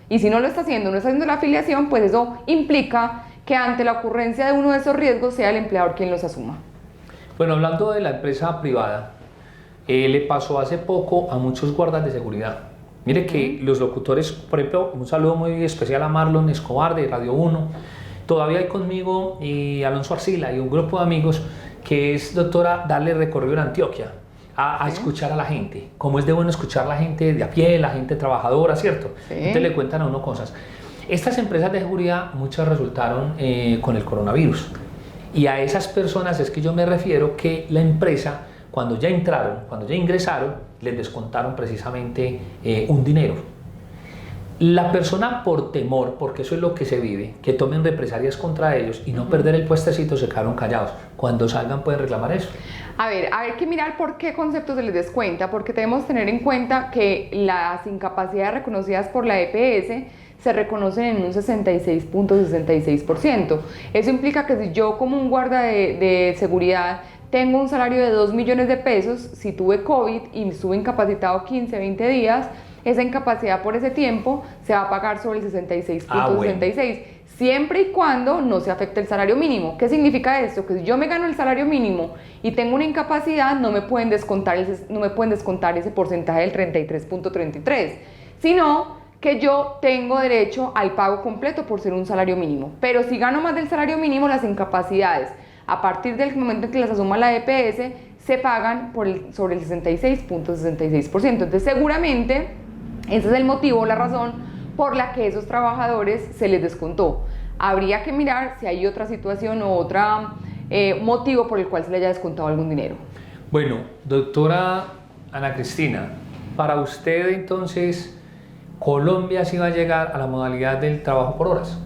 Y si no lo está haciendo, no está haciendo la afiliación, pues eso implica que ante la ocurrencia de uno de esos riesgos sea el empleador quien los asuma. Bueno, hablando de la empresa privada, le pasó hace poco a muchos guardas de seguridad. Mire que los locutores, por ejemplo, un saludo muy especial a Marlon Escobar de Radio 1, todavía hay conmigo y Alonso Arcila y un grupo de amigos que es, doctora, darle recorrido en Antioquia a escuchar a la gente, como es de bueno escuchar a la gente de a pie, la gente trabajadora, ¿cierto? Sí. Entonces le cuentan a uno cosas. Estas empresas de seguridad, muchas resultaron con el coronavirus, y a esas personas es que yo me refiero que la empresa, cuando ya entraron, cuando ya ingresaron, les descontaron precisamente un dinero. La persona por temor, porque eso es lo que se vive, que tomen represalias contra ellos y no perder el puestecito, se quedaron callados. Cuando salgan pueden reclamar eso. A ver que mirar por qué conceptos se les descuenta, porque debemos tener en cuenta que las incapacidades reconocidas por la EPS se reconocen en un 66.66%. Eso implica que si yo como un guarda de seguridad tengo un salario de 2 millones de pesos, si tuve COVID y estuve incapacitado 15, 20 días, esa incapacidad por ese tiempo se va a pagar sobre el 66.66, siempre y cuando no se afecte el salario mínimo. ¿Qué significa esto? Que si yo me gano el salario mínimo y tengo una incapacidad, no me pueden descontar ese porcentaje del 33.33, sino que yo tengo derecho al pago completo por ser un salario mínimo. Pero si gano más del salario mínimo, las incapacidades, a partir del momento en que las asuma la EPS, se pagan sobre el 66.66%. Entonces seguramente ese es el motivo, la razón por la que esos trabajadores se les descontó. Habría que mirar si hay otra situación o otro motivo por el cual se le haya descontado algún dinero. Bueno, doctora Ana Cristina, para usted entonces, ¿Colombia sí va a llegar a la modalidad del trabajo por horas?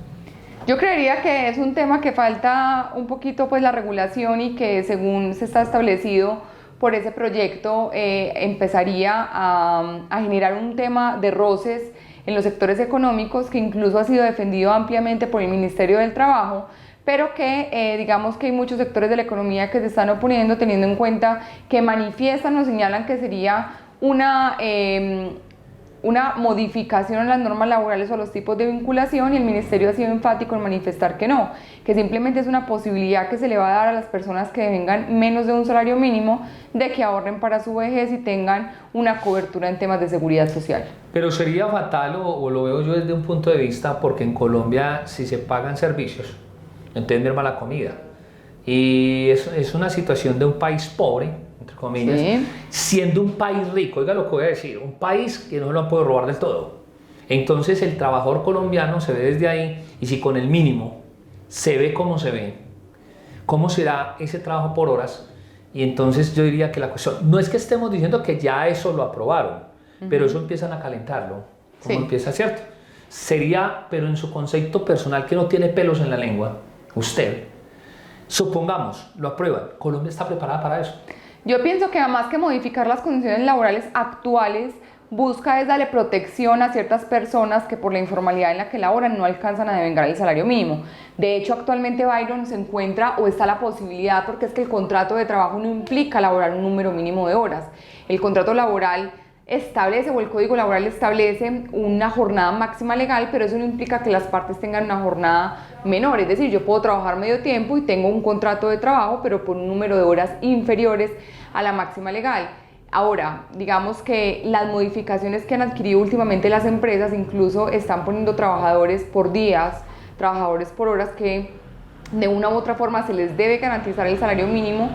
Yo creería que es un tema que falta un poquito pues la regulación, y que según se está establecido por ese proyecto empezaría a generar un tema de roces en los sectores económicos, que incluso ha sido defendido ampliamente por el Ministerio del Trabajo, pero que digamos que hay muchos sectores de la economía que se están oponiendo, teniendo en cuenta que manifiestan o señalan que sería una modificación a las normas laborales o a los tipos de vinculación, y el Ministerio ha sido enfático en manifestar que no, que simplemente es una posibilidad que se le va a dar a las personas que vengan menos de un salario mínimo, de que ahorren para su vejez y tengan una cobertura en temas de seguridad social. Pero sería fatal, o lo veo yo desde un punto de vista, porque en Colombia si se pagan servicios, entonces merma la comida, y es una situación de un país pobre, entre comillas, sí, siendo un país rico. Oiga lo que voy a decir, un país que no lo puede robar del todo. Entonces el trabajador colombiano se ve desde ahí, y si con el mínimo se ve como se ve, ¿cómo será ese trabajo por horas? Y entonces yo diría que la cuestión, no es que estemos diciendo que ya eso lo aprobaron, pero eso empiezan a calentarlo, ¿cómo empieza, cierto? sería, pero en su concepto personal que no tiene pelos en la lengua, usted, supongamos, lo aprueban, ¿Colombia está preparada para eso? Yo pienso que además que modificar las condiciones laborales actuales, busca es darle protección a ciertas personas que por la informalidad en la que laboran no alcanzan a devengar el salario mínimo. De hecho, actualmente Byron se encuentra o está la posibilidad, porque es que el contrato de trabajo no implica laborar un número mínimo de horas. El contrato laboral establece, o el Código Laboral establece una jornada máxima legal, pero eso no implica que las partes tengan una jornada menor. Es decir, yo puedo trabajar medio tiempo y tengo un contrato de trabajo, pero por un número de horas inferiores a la máxima legal. Ahora, digamos que las modificaciones que han adquirido últimamente las empresas incluso están poniendo trabajadores por días, trabajadores por horas, que de una u otra forma se les debe garantizar el salario mínimo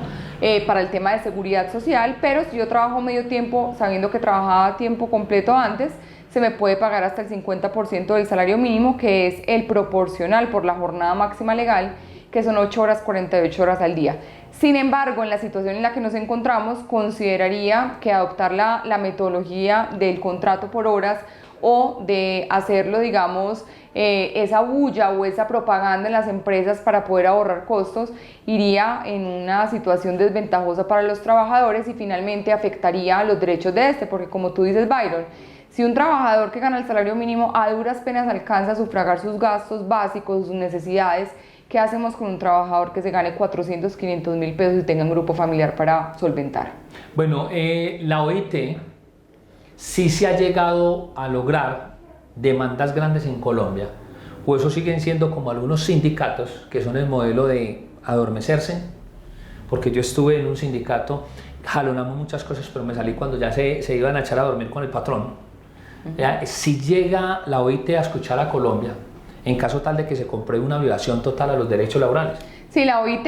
para el tema de seguridad social, pero si yo trabajo medio tiempo sabiendo que trabajaba tiempo completo antes, se me puede pagar hasta el 50% del salario mínimo, que es el proporcional por la jornada máxima legal, que son 8 horas, 48 horas al día. Sin embargo, en la situación en la que nos encontramos, consideraría que adoptar la metodología del contrato por horas o de hacerlo, digamos, esa bulla o esa propaganda en las empresas para poder ahorrar costos, iría en una situación desventajosa para los trabajadores y finalmente afectaría los derechos de porque como tú dices, Byron, si un trabajador que gana el salario mínimo a duras penas alcanza a sufragar sus gastos básicos, sus necesidades, ¿qué hacemos con un trabajador que se gane 400, 500 mil pesos y tenga un grupo familiar para solventar? Bueno, la OIT sí se ha llegado a lograr demandas grandes en Colombia, o eso siguen siendo como algunos sindicatos que son el modelo de adormecerse, porque yo estuve en un sindicato, jalonamos muchas cosas, pero me salí cuando ya se iban a echar a dormir con el patrón. Si llega la OIT a escuchar a Colombia, en caso tal de que se compruebe una violación total a los derechos laborales. Sí, la OIT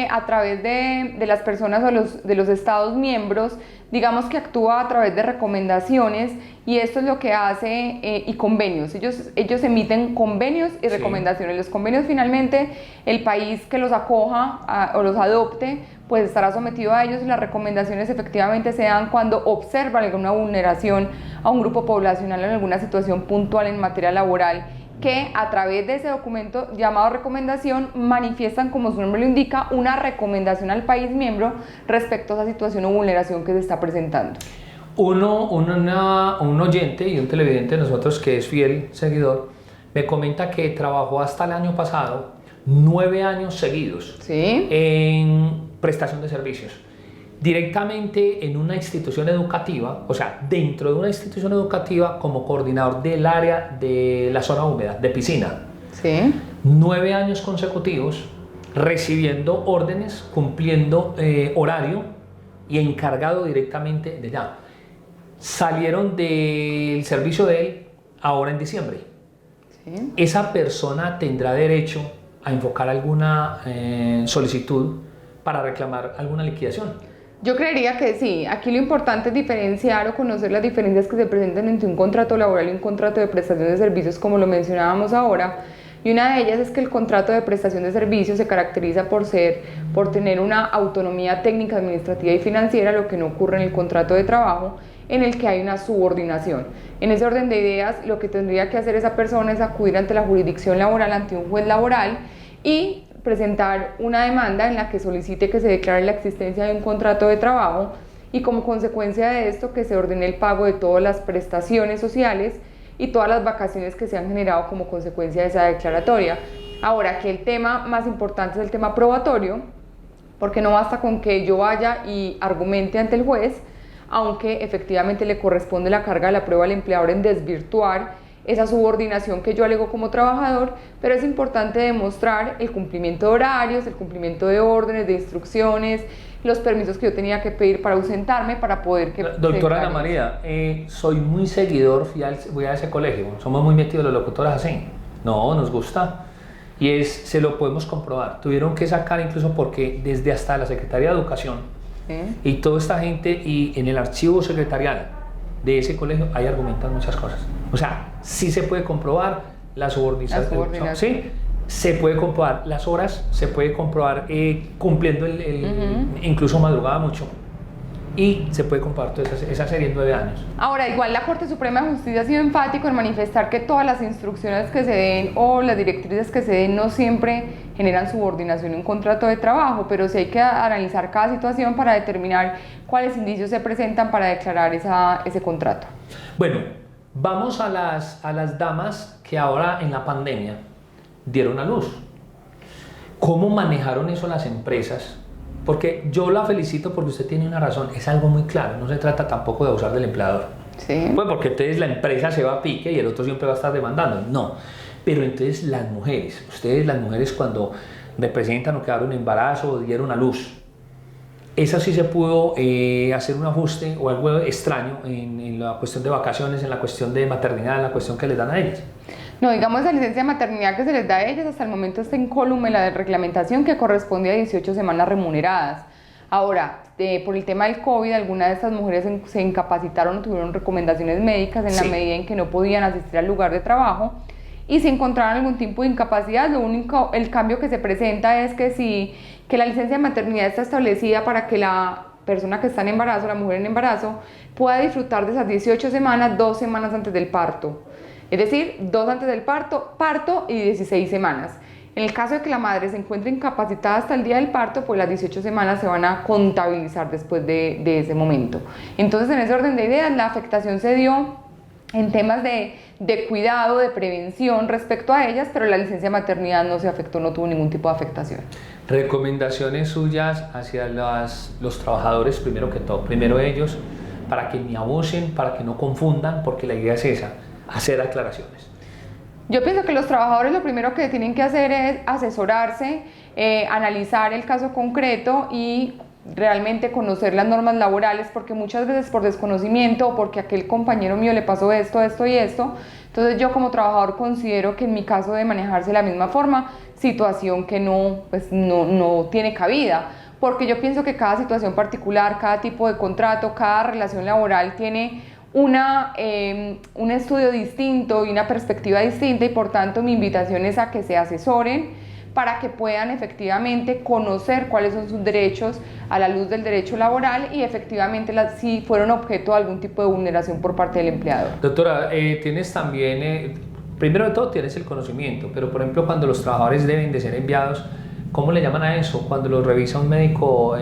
a través de las personas o de los estados miembros, digamos que actúa a través de recomendaciones, y esto es lo que hace, y convenios. Ellos emiten convenios y recomendaciones. Los convenios, finalmente, el país que los acoja o los adopte, pues estará sometido a ellos, y las recomendaciones efectivamente se dan cuando observan alguna vulneración a un grupo poblacional en alguna situación puntual en materia laboral, que a través de ese documento llamado recomendación manifiestan, como su nombre lo indica, una recomendación al país miembro respecto a esa situación o vulneración que se está presentando. Un oyente y un televidente de nosotros que es fiel seguidor me comenta que trabajó hasta el año pasado 9 años seguidos en prestación de servicios, directamente en una institución educativa, o sea, dentro de una institución educativa como coordinador del área de la zona húmeda, de piscina. 9 años consecutivos recibiendo órdenes, cumpliendo horario y encargado directamente de allá. Salieron del servicio de él ahora en diciembre. Esa persona tendrá derecho a invocar alguna solicitud para reclamar alguna liquidación. Yo creería que sí. Aquí lo importante es diferenciar o conocer las diferencias que se presentan entre un contrato laboral y un contrato de prestación de servicios, como lo mencionábamos ahora. Y una de ellas es que el contrato de prestación de servicios se caracteriza por tener una autonomía técnica, administrativa y financiera, lo que no ocurre en el contrato de trabajo, en el que hay una subordinación. En ese orden de ideas, lo que tendría que hacer esa persona es acudir ante la jurisdicción laboral, ante un juez laboral, y presentar una demanda en la que solicite que se declare la existencia de un contrato de trabajo, y como consecuencia de esto que se ordene el pago de todas las prestaciones sociales y todas las vacaciones que se han generado como consecuencia de esa declaratoria. Ahora, que el tema más importante es el tema probatorio, porque no basta con que yo vaya y argumente ante el juez, aunque efectivamente le corresponde la carga de la prueba al empleador en desvirtuar esa subordinación que yo alego como trabajador, pero es importante demostrar el cumplimiento de horarios, el cumplimiento de órdenes, de instrucciones, los permisos que yo tenía que pedir para ausentarme, para poder que... Doctora Ana María, soy muy seguidor, voy a ese colegio, somos muy metidos los locutores así, no, nos gusta, y se lo podemos comprobar. Tuvieron que sacar incluso porque desde hasta la Secretaría de Educación y toda esta gente, y en el archivo secretarial de ese colegio hay argumentan muchas cosas. O sea, sí se puede comprobar la subordinación. Sí, se puede comprobar las horas, se puede comprobar cumpliendo incluso madrugada mucho. y se puede comprobar toda esa serie en 9 años. Ahora, igual la Corte Suprema de Justicia ha sido enfático en manifestar que todas las instrucciones que se den o las directrices que se den no siempre generan subordinación en un contrato de trabajo, pero sí hay que analizar cada situación para determinar cuáles indicios se presentan para declarar ese contrato. Bueno, vamos a las damas que ahora en la pandemia dieron a luz. ¿Cómo manejaron eso las empresas? Porque yo la felicito porque usted tiene una razón, es algo muy claro, no se trata tampoco de abusar del empleador. Sí. Pues porque entonces la empresa se va a pique y el otro siempre va a estar demandando. No, pero entonces las mujeres, ustedes las mujeres cuando representan o quedaron en embarazo o dieron a luz, esa sí se pudo hacer un ajuste o algo extraño en la cuestión de vacaciones, en la cuestión de maternidad, en la cuestión que les dan a ellas. No, digamos la licencia de maternidad que se les da a ellas hasta el momento está incólume la de reglamentación que corresponde a 18 semanas remuneradas. Ahora, por el tema del COVID, algunas de estas mujeres se incapacitaron o tuvieron recomendaciones médicas en la medida en que no podían asistir al lugar de trabajo y si encontraron algún tipo de incapacidad, el cambio que se presenta es que la licencia de maternidad está establecida para que la persona que está en embarazo, la mujer en embarazo, pueda disfrutar de esas 18 semanas, 2 semanas antes del parto. Es decir, 2 antes del parto y 16 semanas. En el caso de que la madre se encuentre incapacitada hasta el día del parto, pues las 18 semanas se van a contabilizar después de ese momento. Entonces, en ese orden de ideas, la afectación se dio en temas de cuidado, de prevención respecto a ellas, pero la licencia de maternidad no se afectó, no tuvo ningún tipo de afectación. Recomendaciones suyas hacia los trabajadores, primero que todo, primero ellos, para que ni abusen, para que no confundan, porque la idea es esa, hacer aclaraciones. Yo pienso que los trabajadores lo primero que tienen que hacer es asesorarse, analizar el caso concreto y realmente conocer las normas laborales, porque muchas veces por desconocimiento o porque a aquel compañero mío le pasó esto y esto, entonces yo como trabajador considero que en mi caso de manejarse de la misma forma, situación que no tiene cabida, porque yo pienso que cada situación particular, cada tipo de contrato, cada relación laboral tiene un estudio distinto y una perspectiva distinta y por tanto mi invitación es a que se asesoren para que puedan efectivamente conocer cuáles son sus derechos a la luz del derecho laboral y efectivamente si fueron objeto de algún tipo de vulneración por parte del empleador. Doctora, tienes también, primero de todo tienes el conocimiento, pero por ejemplo cuando los trabajadores deben de ser enviados, ¿cómo le llaman a eso? Cuando los revisa un médico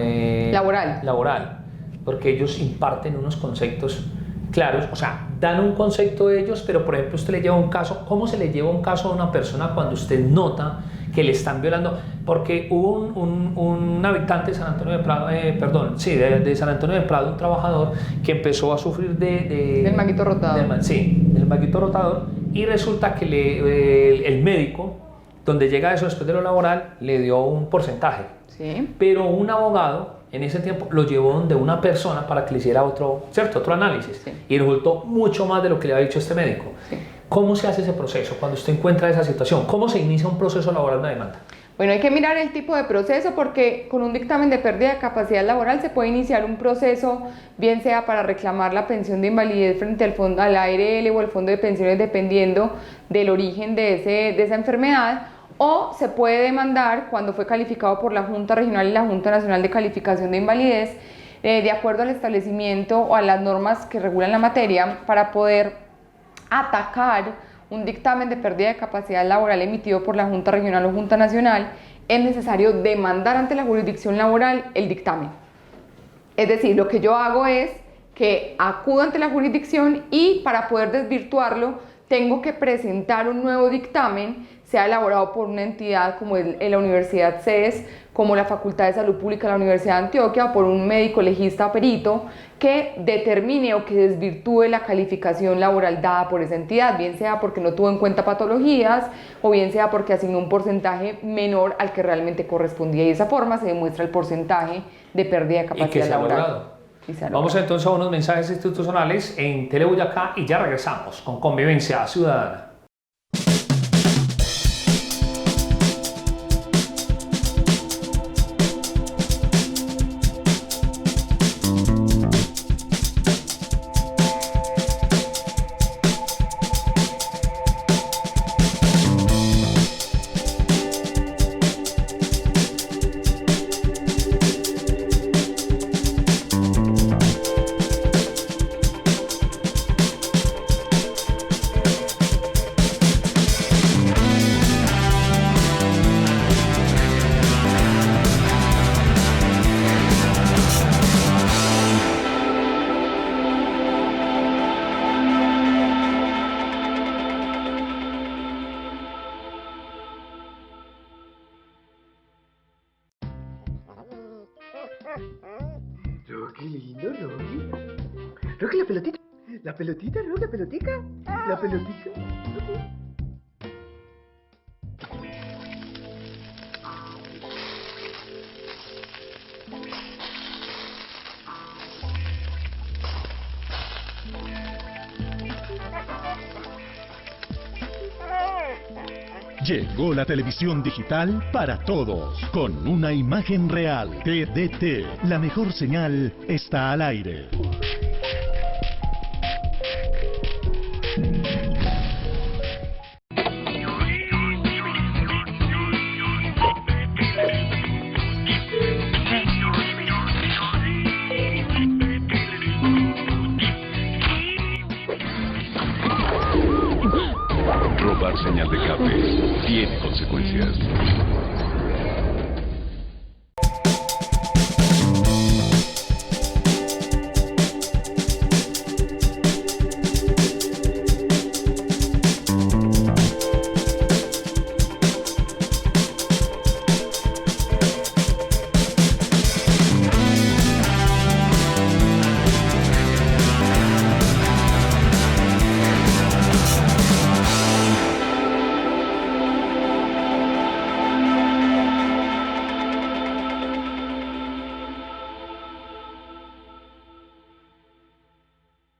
laboral, porque ellos imparten unos conceptos claros, o sea, dan un concepto de ellos, pero por ejemplo usted le lleva un caso, ¿cómo se le lleva un caso a una persona cuando usted nota que le están violando? Porque hubo un habitante de San Antonio de Prado, de San Antonio de Prado, un trabajador que empezó a sufrir del manguito rotador. Del manguito rotador, y resulta que el médico, donde llega eso después de lo laboral, le dio un porcentaje. Sí. Pero un abogado en ese tiempo lo llevó donde una persona para que le hiciera otro análisis. Sí. Y resultó mucho más de lo que le había dicho este médico. Sí. ¿Cómo se hace ese proceso cuando usted encuentra esa situación? ¿Cómo se inicia un proceso laboral de una demanda? Bueno, hay que mirar el tipo de proceso porque con un dictamen de pérdida de capacidad laboral se puede iniciar un proceso, bien sea para reclamar la pensión de invalidez frente al fondo, al ARL o al fondo de pensiones dependiendo del origen de esa enfermedad, o se puede demandar cuando fue calificado por la Junta Regional y la Junta Nacional de Calificación de Invalidez de acuerdo al establecimiento o a las normas que regulan la materia para poder atacar un dictamen de pérdida de capacidad laboral emitido por la Junta Regional o Junta Nacional. Es necesario demandar ante la jurisdicción laboral el dictamen. Es decir, lo que yo hago es que acudo ante la jurisdicción y para poder desvirtuarlo tengo que presentar un nuevo dictamen, sea elaborado por una entidad como la Universidad CES, como la Facultad de Salud Pública de la Universidad de Antioquia, o por un médico legista o perito, que determine o que desvirtúe la calificación laboral dada por esa entidad, bien sea porque no tuvo en cuenta patologías, o bien sea porque asignó un porcentaje menor al que realmente correspondía, y de esa forma se demuestra el porcentaje de pérdida de capacidad laboral. Vamos entonces a unos mensajes institucionales en Tele Boyacá y ya regresamos con Convivencia Ciudadana. Oh, qué lindo, Rocky. Rocky, la pelotita. La pelotita, Rocky, la pelotica. La pelotica. Rocky. Llegó la televisión digital para todos, con una imagen real. TDT, la mejor señal está al aire. Robar señal de cable tiene consecuencias.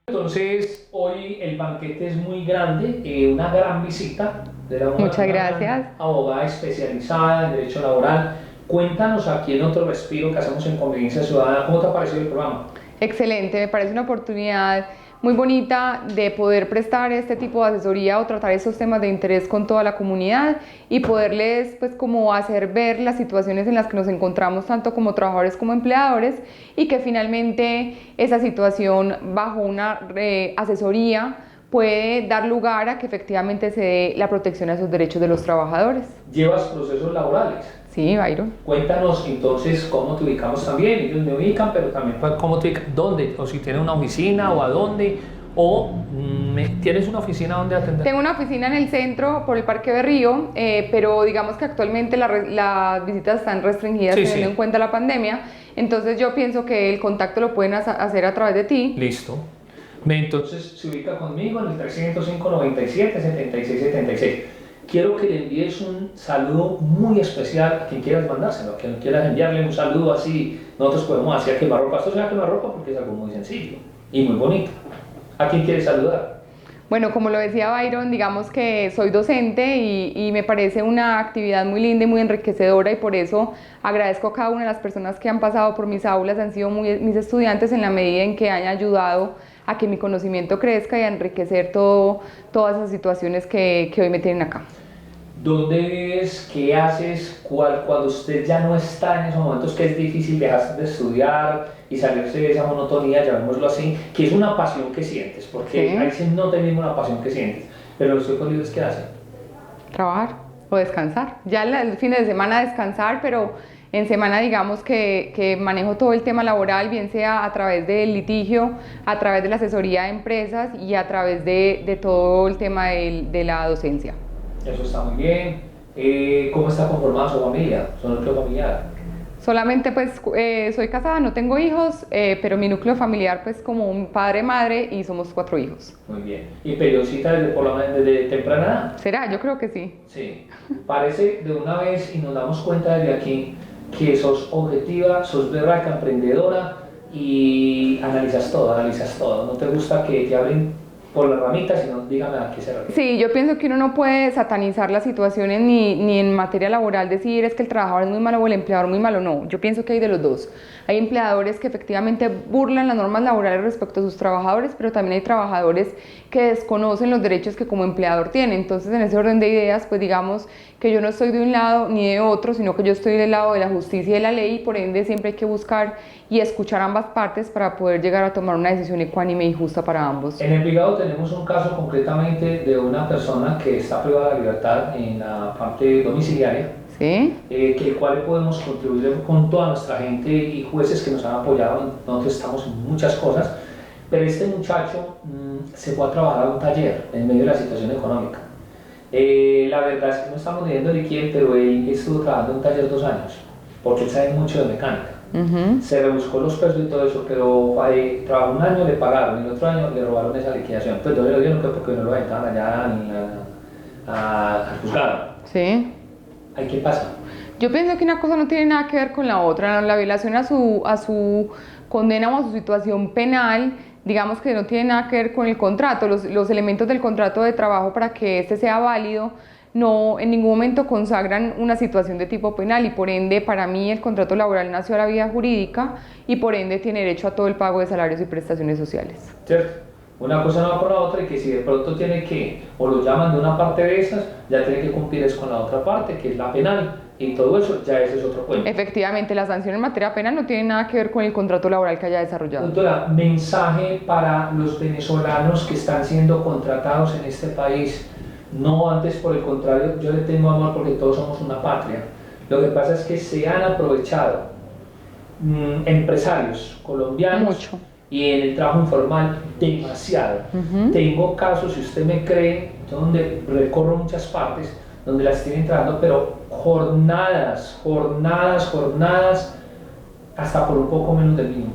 Entonces, hoy el banquete es muy grande, una gran visita de Muchas una gracias. gran abogada especializada en derecho laboral. Cuéntanos aquí en Otro Respiro que hacemos en Convivencia Ciudadana, ¿cómo te ha parecido el programa? Excelente, me parece una oportunidad muy bonita de poder prestar este tipo de asesoría o tratar estos temas de interés con toda la comunidad y poderles pues como hacer ver las situaciones en las que nos encontramos tanto como trabajadores como empleadores y que finalmente esa situación bajo una asesoría puede dar lugar a que efectivamente se dé la protección a esos derechos de los trabajadores. ¿Llevas procesos laborales? Sí, Byron. Cuéntanos entonces cómo te ubicamos también, ellos me ubican, pero también pues, cómo te ubican, dónde, o si tienes una oficina o a dónde, o tienes una oficina donde atender. Tengo una oficina en el centro por el Parque Berrío, pero digamos que actualmente las visitas están restringidas teniendo en cuenta la pandemia, entonces yo pienso que el contacto lo pueden hacer a través de ti. Listo. Entonces se ubica conmigo en el 305 97 76 76. Quiero que le envíes un saludo muy especial a quien quieras mandárselo, a quien quieras enviarle un saludo así. Nosotros podemos hacer quemarropa. Esto se llama quemarropa porque es algo muy sencillo y muy bonito. ¿A quién quieres saludar? Bueno, como lo decía Byron, digamos que soy docente y me parece una actividad muy linda y muy enriquecedora y por eso agradezco a cada una de las personas que han pasado por mis aulas, han sido mis estudiantes en la medida en que han ayudado a que mi conocimiento crezca y a enriquecer todas esas situaciones que hoy me tienen acá. ¿Dónde vives? ¿Qué haces? Cuando usted ya no está en esos momentos que es difícil dejar de estudiar y salirse de esa monotonía, llamémoslo así, que es una pasión que sientes? Porque ¿Sí? a veces no tenemos una pasión que sientes, pero los tiempos libres ¿qué hacen? Trabajar o descansar. Ya el fin de semana descansar, pero en semana digamos que manejo todo el tema laboral, bien sea a través del litigio, a través de la asesoría de empresas y a través de todo el tema de la docencia. Eso está muy bien. ¿Cómo está conformada su familia, su núcleo familiar? Solamente pues soy casada, no tengo hijos, pero mi núcleo familiar pues como un padre, madre y somos 4 hijos. Muy bien. ¿Y periodista desde temprana edad? ¿Será? Yo creo que sí. Sí. Parece de una vez y nos damos cuenta desde aquí que sos objetiva, sos berraca, emprendedora y analizas todo. No te gusta que te hablen por las ramitas, sino dígame a qué se refiere. Sí, yo pienso que uno no puede satanizar las situaciones ni en materia laboral decir es que el trabajador es muy malo o el empleador muy malo, no, yo pienso que hay de los dos. Hay empleadores que efectivamente burlan las normas laborales respecto a sus trabajadores, pero también hay trabajadores que desconocen los derechos que como empleador tiene. Entonces, en ese orden de ideas, pues digamos que yo no estoy de un lado ni de otro, sino que yo estoy del lado de la justicia y de la ley, y por ende siempre hay que buscar y escuchar ambas partes para poder llegar a tomar una decisión ecuánime y justa para ambos. En Envigado tenemos un caso concretamente de una persona que está privada de la libertad en la parte domiciliaria, ¿Sí? el cual podemos contribuir con toda nuestra gente y jueces que nos han apoyado. Nosotros estamos en muchas cosas, pero este muchacho se fue a trabajar a un taller en medio de la situación económica. La verdad es que no estamos midiendo quién, pero él estuvo trabajando en un taller 2 años, porque él sabe mucho de mecánica. Se rebuscó los pesos y todo eso, pero trabajó un año, le pagaron, y el otro año le robaron esa liquidación. Pues entonces lo dieron porque no lo aventaban allá al juzgado. Sí. ¿Ahí qué pasa? Yo pienso que una cosa no tiene nada que ver con la otra. La violación a su condena o a su situación penal, digamos que no tiene nada que ver con el contrato. Los elementos del contrato de trabajo para que este sea válido no en ningún momento consagran una situación de tipo penal y por ende para mí el contrato laboral nació a la vía jurídica y por ende tiene derecho a todo el pago de salarios y prestaciones sociales. ¿Cierto? Una cosa no va por la otra y que si de pronto tiene que, o lo llaman de una parte de esas, ya tiene que cumplir es con la otra parte, que es la penal, y todo eso, ya ese es otro cuento. Efectivamente, la sanción en materia penal no tiene nada que ver con el contrato laboral que haya desarrollado. Doctora, mensaje para los venezolanos que están siendo contratados en este país. No, antes por el contrario, yo le tengo amor porque todos somos una patria. Lo que pasa es que se han aprovechado empresarios colombianos Mucho. y en el trabajo informal demasiado. Tengo casos, si usted me cree, donde recorro muchas partes, donde las tienen trabajando, pero jornadas, hasta por un poco menos del mínimo.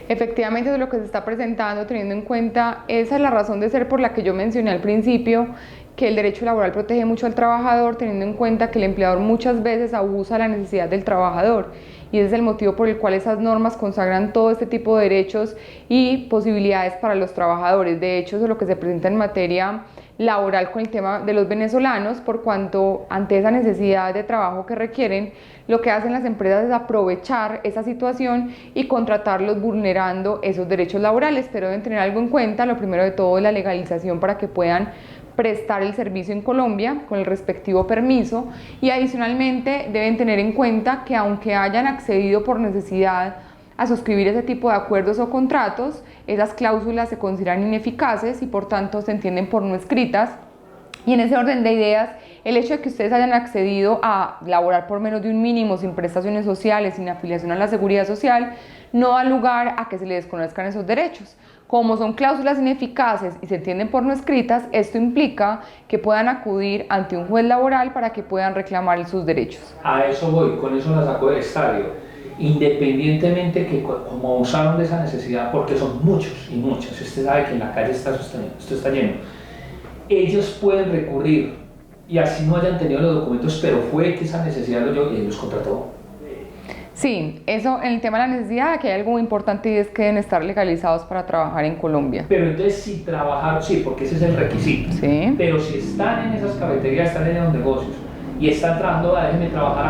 Efectivamente, eso es lo que se está presentando, teniendo en cuenta, esa es la razón de ser por la que yo mencioné al principio, que el derecho laboral protege mucho al trabajador, teniendo en cuenta que el empleador muchas veces abusa la necesidad del trabajador. Y ese es el motivo por el cual esas normas consagran todo este tipo de derechos y posibilidades para los trabajadores. De hecho, eso es lo que se presenta en materia laboral con el tema de los venezolanos, por cuanto ante esa necesidad de trabajo que requieren, lo que hacen las empresas es aprovechar esa situación y contratarlos vulnerando esos derechos laborales, pero deben tener algo en cuenta. Lo primero de todo es la legalización para que puedan prestar el servicio en Colombia con el respectivo permiso y adicionalmente deben tener en cuenta que aunque hayan accedido por necesidad a suscribir ese tipo de acuerdos o contratos, esas cláusulas se consideran ineficaces y por tanto se entienden por no escritas. Y en ese orden de ideas, el hecho de que ustedes hayan accedido a laborar por menos de un mínimo, sin prestaciones sociales, sin afiliación a la seguridad social, no da lugar a que se les desconozcan esos derechos. Como son cláusulas ineficaces y se entienden por no escritas, esto implica que puedan acudir ante un juez laboral para que puedan reclamar sus derechos. A eso voy, con eso la saco del estadio. Independientemente que como usaron de esa necesidad, porque son muchos y muchas, usted sabe que en la calle esto está lleno, ellos pueden recurrir y así no hayan tenido los documentos, pero fue que esa necesidad los contrató. Sí, eso en el tema de la necesidad, aquí hay algo muy importante y es que deben estar legalizados para trabajar en Colombia. Pero entonces si trabajaron, sí, porque ese es el requisito, Sí. pero si están en esas cafeterías, están en los negocios y están trabajando, déjenme trabajar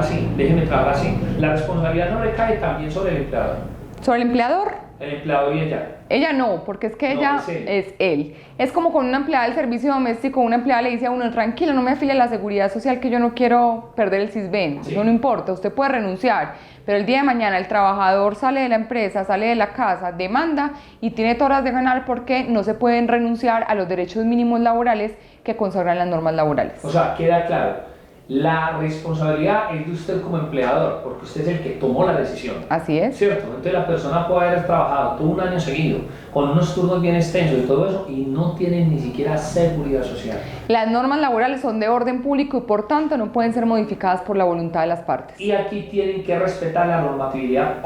así, la responsabilidad no recae también sobre el empleador. ¿Sobre el empleador? El empleador y ella. Ella no, porque es que No, ella es él. es él. Es como con una empleada del servicio doméstico, una empleada le dice a uno, tranquilo, no me afilie a la seguridad social que yo no quiero perder el CISBEN. Sí. Eso no importa, usted puede renunciar, pero el día de mañana el trabajador sale de la empresa, sale de la casa, demanda y tiene todas horas de ganar porque no se pueden renunciar a los derechos mínimos laborales que consagran las normas laborales. O sea, queda claro, la responsabilidad es de usted como empleador, porque usted es el que tomó la decisión. Así es. ¿Cierto? Entonces la persona puede haber trabajado todo un año seguido, con unos turnos bien extensos y todo eso, y no tiene ni siquiera seguridad social. Las normas laborales son de orden público y por tanto no pueden ser modificadas por la voluntad de las partes. Y aquí tienen que respetar la normatividad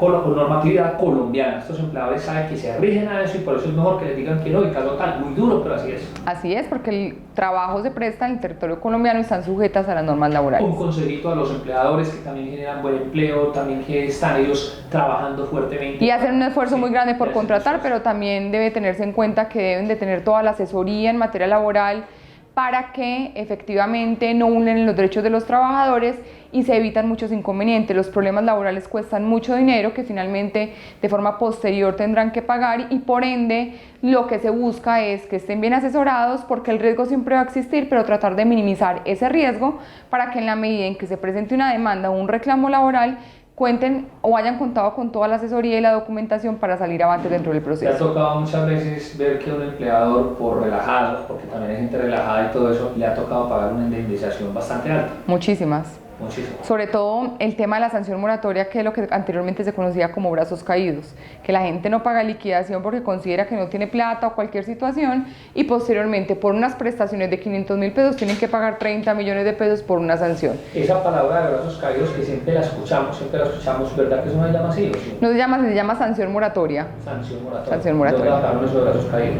colombiana. Estos empleadores saben que se rigen a eso y por eso es mejor que les digan que no, y caso tal, muy duro, pero así es. Así es, porque el trabajo se presta en el territorio colombiano y están sujetas a las normas laborales. Un consejito a los empleadores que también generan buen empleo, también que están ellos trabajando fuertemente. Y hacen un esfuerzo Sí, muy grande por y hacen contratar, esfuerzo. pero también debe tenerse en cuenta que deben de tener toda la asesoría en materia laboral para que efectivamente no vulneren los derechos de los trabajadores y se evitan muchos inconvenientes. Los problemas laborales cuestan mucho dinero que finalmente de forma posterior tendrán que pagar y por ende lo que se busca es que estén bien asesorados porque el riesgo siempre va a existir, pero tratar de minimizar ese riesgo para que en la medida en que se presente una demanda o un reclamo laboral cuenten o hayan contado con toda la asesoría y la documentación para salir avante dentro del Me ha proceso. tocado muchas veces ver que un empleador, por relajado, porque también hay gente relajada y todo eso, le ha tocado pagar una indemnización bastante alta. Muchísimas. Muchísimo. Sobre todo el tema de la sanción moratoria, que es lo que anteriormente se conocía como brazos caídos, que la gente no paga liquidación porque considera que no tiene plata o cualquier situación, y posteriormente por unas prestaciones de 500.000 pesos tienen que pagar 30 millones de pesos por una sanción. Esa palabra de brazos caídos que siempre la escuchamos, ¿verdad que eso no se llama así? ¿O sí? No se llama sanción moratoria. Sanción moratoria. Sanción moratoria. ¿Dónde hablaron eso de brazos caídos?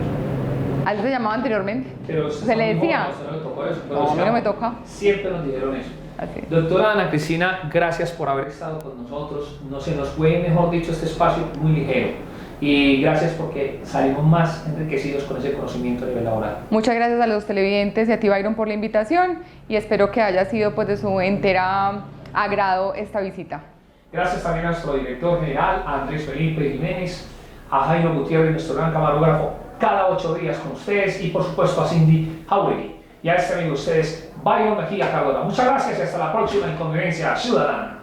Así se llamaba anteriormente. Pero Se le decía. No le tocó eso, pero No, a mí no me toca. Siempre nos dijeron eso. Así. Doctora Ana Cristina, gracias por haber estado con nosotros. No se nos fue, mejor dicho, este espacio muy ligero. Y gracias porque salimos más enriquecidos con ese conocimiento a nivel laboral. Muchas gracias a los televidentes y a ti, Byron, por la invitación, y espero que haya sido pues de su entera agrado esta visita. Gracias también a nuestro director general, a Andrés Felipe Jiménez, a Jairo Gutiérrez, nuestro gran camarógrafo, cada 8 días con ustedes, y por supuesto a Cindy Jauregui. Y a este amigo de ustedes, Byron Mejía Cardona. Muchas gracias y hasta la próxima Inconveniencia Ciudadana.